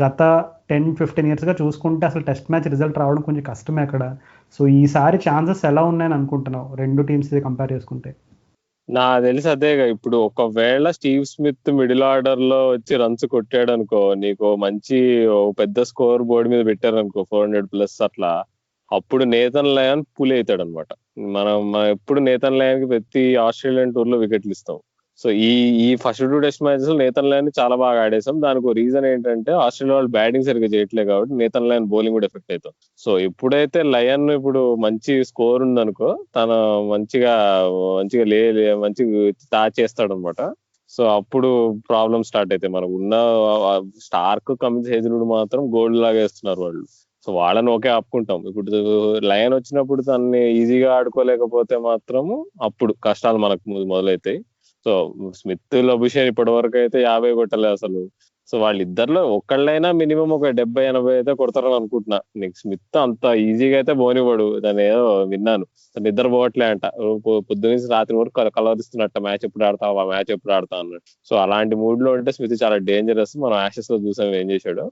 గత 10-15 ఇయర్స్గా చూసుకుంటే అసలు టెస్ట్ మ్యాచ్ రిజల్ట్ రావడం కొంచెం కష్టమే అక్కడ. సో ఈసారి ఛాన్సెస్ ఎలా ఉన్నాయని అనుకుంటున్నావు రెండు టీమ్స్ కంపేర్ చేసుకుంటే? నాకు తెలిసి అదేగా, ఇప్పుడు ఒకవేళ స్టీవ్ స్మిత్ మిడిల్ ఆర్డర్ లో వచ్చి రన్స్ కొట్టాడు అనుకో, నీకు మంచి పెద్ద స్కోర్ బోర్డు మీద పెట్టారు అనుకో 400+ అట్లా, అప్పుడు నేతన్ లయన్ పులి అవుతాడు అనమాట. మనం ఎప్పుడు నేతన్ లయన్ కి ప్రతి ఆస్ట్రేలియన్ టూర్ లో వికెట్లు ఇస్తాం. సో ఈ first 2 test matches Nathan Lyon చాలా బాగా ఆడేసాం. దానికి రీజన్ ఏంటంటే ఆస్ట్రేలియా వాళ్ళు బ్యాటింగ్ సరిగ్గా చేయట్లేదు కాబట్టి నేతన్ లైన్ బౌలింగ్ కూడా ఎఫెక్ట్ అవుతాం. సో ఎప్పుడైతే లయన్ ఇప్పుడు మంచి స్కోర్ ఉందనుకో తను మంచిగా మంచిగా మంచిగా చేస్తాడు అనమాట. సో అప్పుడు ప్రాబ్లమ్ స్టార్ట్ అయితే మనకు ఉన్న స్టార్క్ కమిన్స్ హేజల్వుడ్ మాత్రం గోల్డ్ లాగా వేస్తున్నారు వాళ్ళు. సో వాళ్ళని ఓకే ఆపుకుంటాం. ఇప్పుడు లయన్ వచ్చినప్పుడు తనని ఈజీగా ఆడుకోలేకపోతే మాత్రము అప్పుడు కష్టాలు మనకు మొదలైతాయి. సో స్మిత్ లబుషేన్ ఇప్పటి వరకు అయితే 50 కొట్టలే అసలు. సో వాళ్ళిద్దరిలో ఒకళ్ళైనా మినిమం ఒక 70-80 అయితే కొడతారని అనుకుంటున్నా. నీకు స్మిత్ అంత ఈజీగా అయితే పోనివ్వడు. దాని ఏదో విన్నాను నిద్ర పోవట్లే అంట, పొద్దున్నేసి రాత్రి వరకు కలవరిస్తున్నట్ట మ్యాచ్ ఎప్పుడు ఆడతావా మ్యాచ్ ఎప్పుడు ఆడతా అన్నట్టు. సో అలాంటి మూడ్ లో ఉంటే స్మిత్ చాలా డేంజరస్. మనం యాషెస్ లో చూసాం ఏం చేశాడు.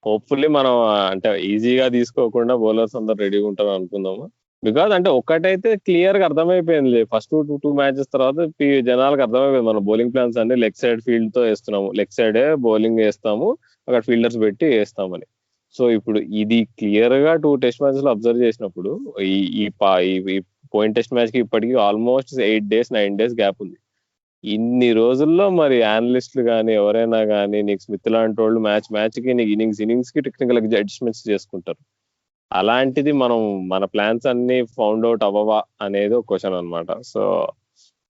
హోప్ఫుల్లీ మనం అంటే ఈజీగా తీసుకోకుండా బౌలర్స్ అందరు రెడీగా ఉంటారు అనుకుందాము. బికాజ్ అంటే ఒక్కటైతే క్లియర్ గా అర్థమైపోయింది ఫస్ట్ టూ మ్యాచెస్ తర్వాత జనాలకు అర్థమైపోయింది మన బౌలింగ్ ప్లాన్స్ అన్ని లెగ్ సైడ్ ఫీల్డ్ తో వేస్తున్నాము, లెగ్ సైడే బౌలింగ్ వేస్తాము, అక్కడ ఫీల్డర్స్ పెట్టి వేస్తామని. సో ఇప్పుడు ఇది క్లియర్ గా 2 టెస్ట్ మ్యాచెస్ లో అబ్జర్వ్ చేసినప్పుడు ఈ ఈ పోయిన టెస్ట్ మ్యాచ్ కి ఇప్పటికి ఆల్మోస్ట్ 8 days 9 days గ్యాప్ ఉంది. ఇన్ని రోజుల్లో మరి అనలిస్టులు కానీ ఎవరైనా కానీ నీకు స్మిత్ లాంటి వాళ్ళు మ్యాచ్ కి నీకు ఇన్నింగ్స్ కి టెక్నికల్ అడ్జస్ట్మెంట్స్ చేసుకుంటారు. అలాంటిది మనం మన ప్లాన్స్ అన్ని ఫౌండ్ అవుట్ అవ్వవా అనేది ఒక క్వశ్చన్ అనమాట. సో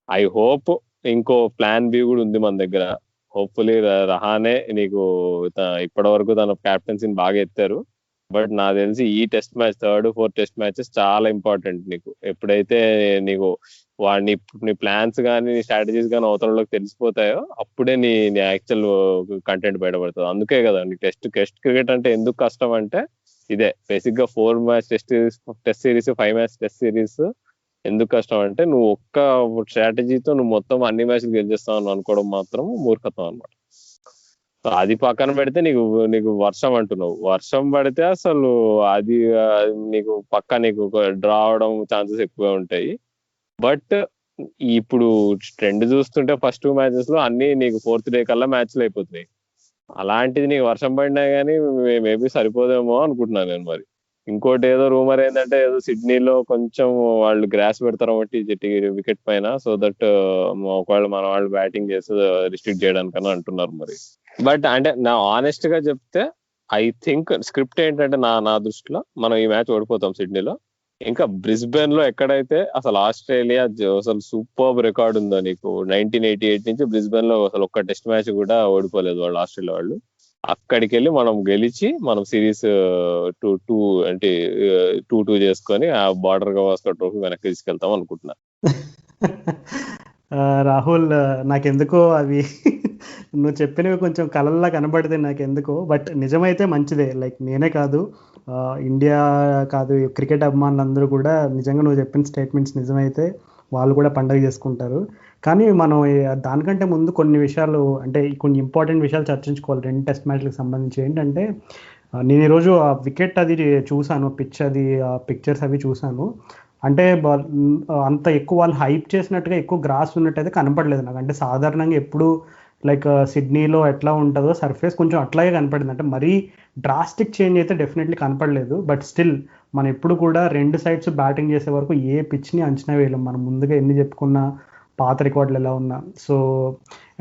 ఐ హోప్ ఇంకో ప్లాన్ బి కూడా ఉంది మన దగ్గర. హోప్ఫుల్లీ రహానే నీకు ఇప్పటి వరకు తన క్యాప్టెన్సీని బాగా ఎత్తారు. బట్ నాకు తెలిసి ఈ test match 3rd 4th test matches చాలా ఇంపార్టెంట్ నీకు. ఎప్పుడైతే నీకు నీ ప్లాన్స్ కానీ నీ స్ట్రాటజీస్ కానీ అవతలలోకి తెలిసిపోతాయో అప్పుడే నీ యాక్చువల్ కంటెంట్ బయటపడుతుంది. అందుకే కదా నీ టెస్ట్ క్రికెట్ అంటే ఎందుకు కష్టం అంటే ఇదే బేసిక్ గా 4 match test series 5 match test series ఎందుకు కష్టం అంటే నువ్వు ఒక్క స్ట్రాటజీతో నువ్వు మొత్తం అన్ని మ్యాచ్లు గెలిచేస్తావు అనుకోవడం మాత్రం మూర్ఖత్వం అనమాట. అది పక్కన పెడితే నీకు వర్షం అంటున్నావు, వర్షం పడితే అసలు అది నీకు నీకు డ్రా అవడం ఛాన్సెస్ ఎక్కువ ఉంటాయి. బట్ ఇప్పుడు ట్రెండ్ చూస్తుంటే ఫస్ట్ 2 మ్యాచెస్ లో అన్ని నీకు 4th డే కల్లా మ్యాచ్లు అయిపోతున్నాయి. అలాంటిది నీకు వర్షం పడినా కానీ మేబీ సరిపోదేమో అనుకుంటున్నాను నేను. మరి ఇంకోటి ఏదో రూమర్ ఏంటంటే ఏదో సిడ్నీలో కొంచెం వాళ్ళు గ్రాస్ పెడతారు బట్టి వికెట్ పైన, సో దట్ ఒకవేళ మన వాళ్ళు బ్యాటింగ్ చేసి రిస్ట్రిక్ట్ చేయడానికన్నా అంటున్నారు మరి. బట్ అంటే నా ఆనెస్ట్ గా చెప్తే ఐ థింక్ స్క్రిప్ట్ ఏంటంటే నా దృష్టిలో మనం ఈ మ్యాచ్ ఓడిపోతాం సిడ్నీలో. ఇంకా బ్రిస్బెన్ లో ఎక్కడైతే అసలు ఆస్ట్రేలియా అసలు సూపర్ రికార్డ్ ఉందో నీకు 1988 నుంచి బ్రిస్బెన్ లో అసలు ఒక్క టెస్ట్ మ్యాచ్ కూడా ఓడిపోలేదు వాళ్ళు ఆస్ట్రేలియా వాళ్ళు. అక్కడికి వెళ్ళి మనం గెలిచి మనం సిరీస్ 2-2 చేసుకొని ఆ బార్డర్ గవాస్కర్ ట్రోఫీ వెనక్కి తీసుకెళ్తాం అనుకుంటున్నా. రాహుల్ నాకెందుకో అవి నువ్వు చెప్పినవి కొంచెం కలల్లా కనబడితే నాకెందుకో. బట్ నిజమైతే మంచిదే. లైక్ నేనే కాదు, ఇండియా కాదు, క్రికెట్ అభిమానులందరూ కూడా నిజంగా నువ్వు చెప్పిన స్టేట్మెంట్స్ నిజమైతే వాళ్ళు కూడా పండగ చేసుకుంటారు. కానీ మనం దానికంటే ముందు కొన్ని విషయాలు అంటే కొన్ని ఇంపార్టెంట్ విషయాలు చర్చించుకోవాలి 2 టెస్ట్ మ్యాచ్లకు సంబంధించి. ఏంటంటే నేను ఈరోజు ఆ వికెట్ అది చూసాను, పిచ్ అది పిక్చర్స్ అవి చూసాను. అంటే అంత ఎక్కువ వాళ్ళు హైప్ చేసినట్టుగా ఎక్కువ గ్రాస్ ఉన్నట్టయితే కనపడలేదు నాకు. అంటే సాధారణంగా ఎప్పుడు లైక్ సిడ్నీలో ఎట్లా ఉంటుందో సర్ఫేస్ కొంచెం అట్లాగే కనపడింది. అంటే మరీ డ్రాస్టిక్ చేంజ్ అయితే డెఫినెట్లీ కనపడలేదు. బట్ స్టిల్ మనం ఎప్పుడు కూడా 2 సైడ్స్ బ్యాటింగ్ చేసే వరకు ఏ పిచ్ని అంచనా వేయలేం. మనం ముందుగా ఎన్ని చెప్పుకున్నా పాత రికార్డులు ఎలా ఉన్నా. సో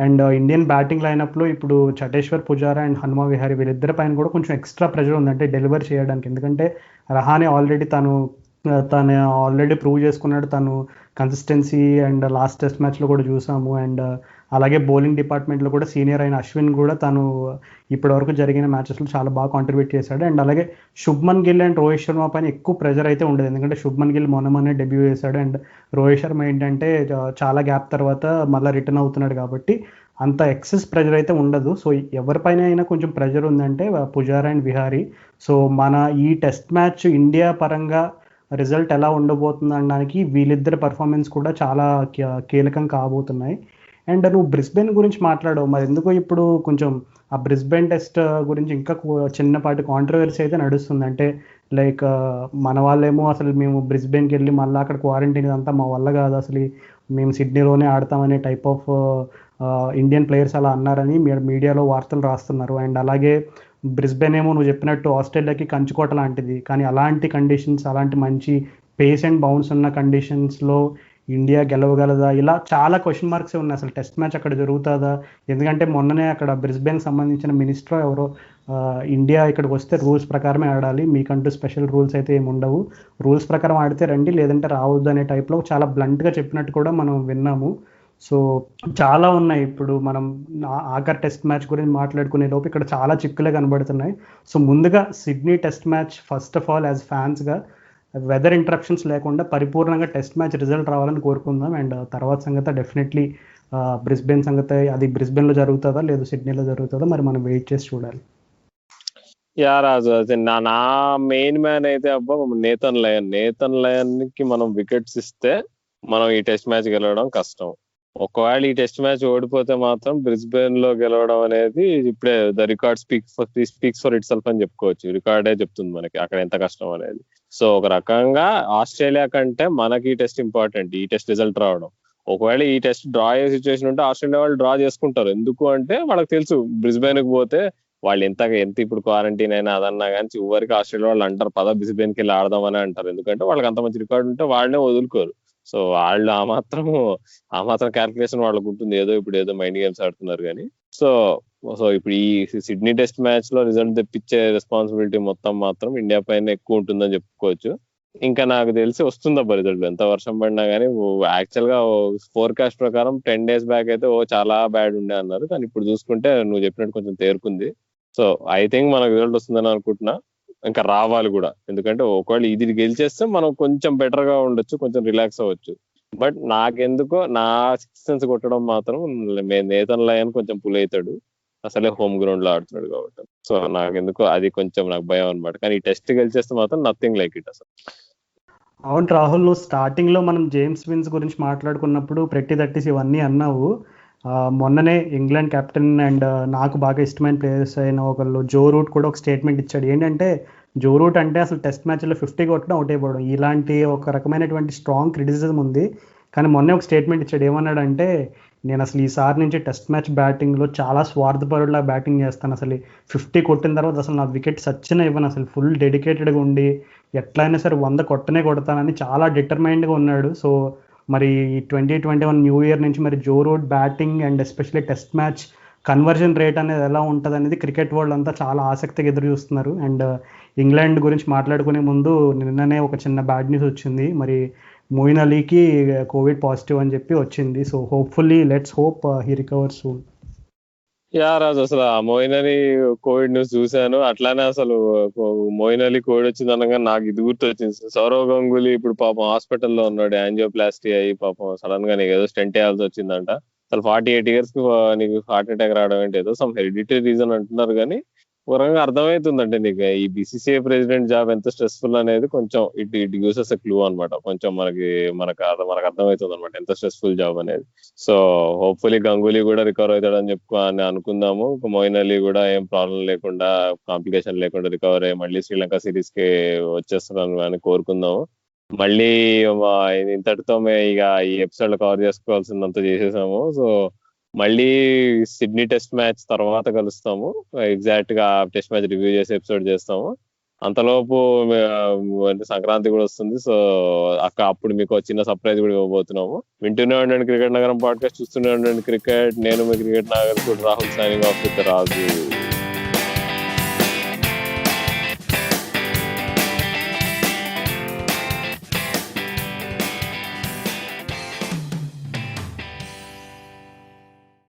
అండ్ ఇండియన్ బ్యాటింగ్ లైనప్లో ఇప్పుడు చటేశ్వర్ పుజారా అండ్ హనుమా విహారీ వీళ్ళిద్దరి పైన కూడా కొంచెం ఎక్స్ట్రా ప్రెషర్ ఉంది అంటే డెలివర్ చేయడానికి. ఎందుకంటే రహానే ఆల్రెడీ తను ఆల్రెడీ ప్రూవ్ చేసుకున్నాడు తను కన్సిస్టెన్సీ. అండ్ లాస్ట్ టెస్ట్ మ్యాచ్లో కూడా చూసాము. అండ్ అలాగే బౌలింగ్ డిపార్ట్మెంట్లో కూడా సీనియర్ అయిన అశ్విన్ కూడా తను ఇప్పటివరకు జరిగిన మ్యాచెస్లో చాలా బాగా కాంట్రిబ్యూట్ చేశాడు. అండ్ అలాగే శుభ్మన్ గిల్ అండ్ రోహిత్ శర్మ పైన ఎక్కువ ప్రెజర్ అయితే ఉండదు. ఎందుకంటే శుభ్మన్ గిల్ మొన్ననే డెబ్యూ చేశాడు. అండ్ రోహిత్ శర్మ ఏంటంటే చాలా గ్యాప్ తర్వాత మళ్ళీ రిటర్న్ అవుతున్నాడు కాబట్టి అంత ఎక్సెస్ ప్రెజర్ అయితే ఉండదు. సో ఎవరిపైన అయినా కొంచెం ప్రెజర్ ఉందంటే పుజారా అండ్ విహారీ. సో మన ఈ టెస్ట్ మ్యాచ్ ఇండియా పరంగా రిజల్ట్ ఎలా ఉండబోతుంది అనడానికి వీళ్ళిద్దరి పర్ఫార్మెన్స్ కూడా చాలా కీలకం కాబోతున్నాయి. అండ్ నువ్వు బ్రిస్బెన్ గురించి మాట్లాడవు, మరి ఎందుకో ఇప్పుడు కొంచెం ఆ బ్రిస్బెన్ టెస్ట్ గురించి ఇంకా చిన్నపాటి కాంట్రవర్సీ అయితే నడుస్తుంది. అంటే లైక్ మన వాళ్ళేమో అసలు మేము బ్రిస్బెన్కి వెళ్ళి మళ్ళీ అక్కడ క్వారంటైన్ ఇదంతా మా వల్ల కాదు, అసలు మేము సిడ్నీలోనే ఆడతామనే టైప్ ఆఫ్ ఇండియన్ ప్లేయర్స్ అలా అన్నారని మీడియాలో వార్తలు రాస్తున్నారు. అండ్ అలాగే బ్రిస్బెన్ ఏమో నువ్వు చెప్పినట్టు ఆస్ట్రేలియాకి కంచుకోట లాంటిది, కానీ అలాంటి కండిషన్స్ అలాంటి మంచి పేస్ అండ్ బౌన్స్ ఉన్న కండిషన్స్లో ఇండియా గెలవగలదా, ఇలా చాలా క్వశ్చన్ మార్క్స్ ఉన్నాయి. అసలు టెస్ట్ మ్యాచ్ అక్కడ జరుగుతుందా? ఎందుకంటే మొన్ననే అక్కడ బ్రిస్బేన్ సంబంధించిన మినిస్టర్ ఎవరో ఇండియా ఇక్కడికి వస్తే రూల్స్ ప్రకారమే ఆడాలి, మీకంటూ స్పెషల్ రూల్స్ అయితే ఏమి ఉండవు, రూల్స్ ప్రకారం ఆడితే రండి లేదంటే రావద్దు అనే టైప్లో చాలా బ్లంట్గా చెప్పినట్టు కూడా మనం విన్నాము. సో చాలా ఉన్నాయి. ఇప్పుడు మనం ఆఖరి టెస్ట్ మ్యాచ్ గురించి మాట్లాడుకునే లోపు ఇక్కడ చాలా చిక్కులే కనబడుతున్నాయి. సో ముందుగా Sydney test match first of all as ఫ్యాన్స్గా వెదర్ ఇంటరప్షన్స్ లేకుండా పరిపూర్ణంగా టెస్ట్ మ్యాచ్ రిజల్ట్ రావాలని కోరుకుందాం. అండ్ తర్వాత సంగతి డెఫినెట్లీ బ్రిస్బేన్ సంగతి, అది బ్రిస్బేన్లో జరుగుతుందా లేదు సిడ్నీలో జరుగుతుందా మరి మనం వెయిట్ చేసి చూడాలి. యా రాజు, అదే నా మెయిన్ మ్యాన్ అయితే అబ్బా నేతన్ లయన్ కి మనం వికెట్స్ ఇస్తే మనం ఈ టెస్ట్ మ్యాచ్ గెలవడం కష్టం. ఒకవేళ ఈ టెస్ట్ మ్యాచ్ ఓడిపోతే మాత్రం బ్రిస్బేన్ లో గెలవడం అనేది ఇప్పుడే the record speaks for it self అని చెప్పుకోవచ్చు. రికార్డే చెప్తుంది మనకి అక్కడ ఎంత కష్టం అనేది. సో ఒక రకంగా ఆస్ట్రేలియా కంటే మనకి ఈ టెస్ట్ ఇంపార్టెంట్, ఈ టెస్ట్ రిజల్ట్ రావడం. ఒకవేళ ఈ టెస్ట్ డ్రా అయ్యే సిచ్యువేషన్ ఉంటే ఆస్ట్రేలియా వాళ్ళు డ్రా చేసుకుంటారు. ఎందుకు అంటే వాళ్ళకి తెలుసు బ్రిస్బేన్ కి పోతే వాళ్ళు ఎంత ఇప్పుడు క్వారంటైన్ అయినా అదన్నా కానీ చివరికి ఆస్ట్రేలియా వాళ్ళు అంటారు పద బ్రిస్బేన్ కి వెళ్ళి ఆడదామని అంటారు. ఎందుకంటే వాళ్ళకి అంత మంచి రికార్డు ఉంటే వాళ్ళనే వదులుకోరు. సో వాళ్ళు ఆ మాత్రం క్యాల్కులేషన్ వాళ్ళకు ఉంటుంది. ఏదో మైండ్ గేమ్స్ ఆడుతున్నారు కానీ. సో ఇప్పుడు ఈ సిడ్నీ టెస్ట్ మ్యాచ్ లో రిజల్ట్ తెప్పించే రెస్పాన్సిబిలిటీ మొత్తం మాత్రం ఇండియా పైన ఎక్కువ ఉంటుందని చెప్పుకోవచ్చు. ఇంకా నాకు తెలిసి వస్తుందబ్బా రిజల్ట్, ఎంత వర్షం పడినా కానీ. యాక్చువల్ గా ఫోర్కాస్ట్ ప్రకారం 10 days బ్యాక్ అయితే చాలా బ్యాడ్ ఉండే అన్నారు, కానీ ఇప్పుడు చూసుకుంటే నువ్వు చెప్పినట్టు కొంచెం తేరుకుంది. సో ఐ థింక్ మనకు రిజల్ట్ వస్తుందని అనుకుంటున్నా. ఇంకా రావాలి కూడా, ఎందుకంటే ఒకవేళ ఇది గెలిచేస్తే మనం కొంచెం బెటర్ గా ఉండొచ్చు, కొంచెం రిలాక్స్ అవ్వచ్చు. బట్ నాకెందుకో నా 6 runs కొట్టడం మాత్రం నేతన్ లయన్ కొంచెం పుల్ అవుతాడు, అసలే హోమ్ గ్రౌండ్ లో ఆడుతున్నాడు కాబట్టి. సో నాకెందుకో అది కొంచెం నాకు భయం అనమాట. కానీ ఈ టెస్ట్ గెలిచేస్తే మాత్రం నథింగ్ లైక్ ఇట్ అసలు. అవును రాహుల్, నువ్వు స్టార్టింగ్లో మనం జేమ్స్ విన్స్ గురించి మాట్లాడుకున్నప్పుడు ప్రెట్టి దట్టిస్ ఇవన్నీ అన్నావు. మొన్ననే ఇంగ్లాండ్ కెప్టెన్ అండ్ నాకు బాగా ఇష్టమైన ప్లేయర్స్ అయిన ఒకళ్ళు జో రూట్ కూడా ఒక స్టేట్మెంట్ ఇచ్చాడు. ఏంటంటే జో రూట్ అంటే అసలు టెస్ట్ మ్యాచ్లో 50 కొట్టడం అవుట్ అయిపోవడం, ఇలాంటి ఒక రకమైనటువంటి స్ట్రాంగ్ క్రిటిసిజం ఉంది. కానీ మొన్నే ఒక స్టేట్మెంట్ ఇచ్చాడు. ఏమన్నాడంటే, నేను అసలు ఈసారి నుంచి టెస్ట్ మ్యాచ్ బ్యాటింగ్లో చాలా స్వార్థపరుడులా బ్యాటింగ్ చేస్తాను, అసలు 50 కొట్టిన తర్వాత అసలు నా వికెట్ సచ్చినా ఇవ్వను, అసలు ఫుల్ డెడికేటెడ్గా ఉండి ఎట్లయినా సరే 100 కొడతానని చాలా డిటర్మైన్డ్గా ఉన్నాడు. సో మరి 2021 న్యూ ఇయర్ నుంచి మరి Joe Root batting and especially test match conversion rate అనేది ఎలా ఉంటుంది అనేది క్రికెట్ వరల్డ్ అంతా చాలా ఆసక్తిగా ఎదురు చూస్తున్నారు. అండ్ ఇంగ్లాండ్ గురించి మాట్లాడుకునే ముందు నిన్ననే ఒక చిన్న బ్యాడ్ న్యూస్ వచ్చింది. మరి మోయిన్ అలీకి కోవిడ్ పాజిటివ్ అని చెప్పి వచ్చింది. So hopefully let's hope he recover soon. Yeah Raju, అసలు ఆ మోయిన్ అలీ కోవిడ్ న్యూస్ చూశాను. అట్లానే అసలు మోయిన్ అలీ కోవిడ్ వచ్చింది అనగా నాకు ఇది గుర్తొచ్చింది. సౌరవ్ గంగూలీ ఇప్పుడు పాపం హాస్పిటల్లో ఉన్నాడు, యాంజియోప్లాస్టీ అయ్యి పాపం సడన్ గా నీకు ఏదో స్టెంట్ వేయాల్సి వచ్చిందంట. అసలు 48 years కి నీకు హార్ట్ అటాక్ రావడం ఏంటి, ఏదో సమ్ హెరిడిటరీ రీజన్ అంటున్నారు. కానీ ఒక రకంగా అర్థమవుతుందంటే నీకు ఈ బీసీసీఐ ప్రెసిడెంట్ జాబ్ ఎంత స్ట్రెస్ఫుల్ అనేది కొంచెం ఇట్ గివ్స్ ఎ క్లూ అనమాట. కొంచెం మనకు అర్థమవుతుంది అనమాట ఎంత స్ట్రెస్ఫుల్ జాబ్ అనేది. సో హోప్ఫుల్లీ గంగూలీ కూడా రికవర్ అవుతాడని అని అనుకుందాము. మోయిన్ అలీ కూడా ఏం ప్రాబ్లం లేకుండా, కాంప్లికేషన్ లేకుండా రికవర్ అయ్యి మళ్ళీ శ్రీలంక సిరీస్ కి వచ్చేస్తాను అని కోరుకుందాము. మళ్ళీ ఇంతటితో ఇక ఈ ఎపిసోడ్ లో కవర్ చేసుకోవాల్సిందంతా చేసేసాము. సో మళ్ళీ సిడ్నీ టెస్ట్ మ్యాచ్ తర్వాత కలుస్తాము, ఎగ్జాక్ట్ గా టెస్ట్ మ్యాచ్ రివ్యూ చేసి ఎపిసోడ్ చేస్తాము. అంతలోపు సంక్రాంతి కూడా వస్తుంది. సో అప్పుడు మీకు చిన్న సర్ప్రైజ్ కూడా ఇవ్వబోతున్నాము. వింటూనే ఉండండి క్రికెట్ నగరం పాడ్కాస్ట్, చూస్తూనే ఉండండి క్రికెట్. నేను మీ cricket Nagar Rahul signing off with Raju.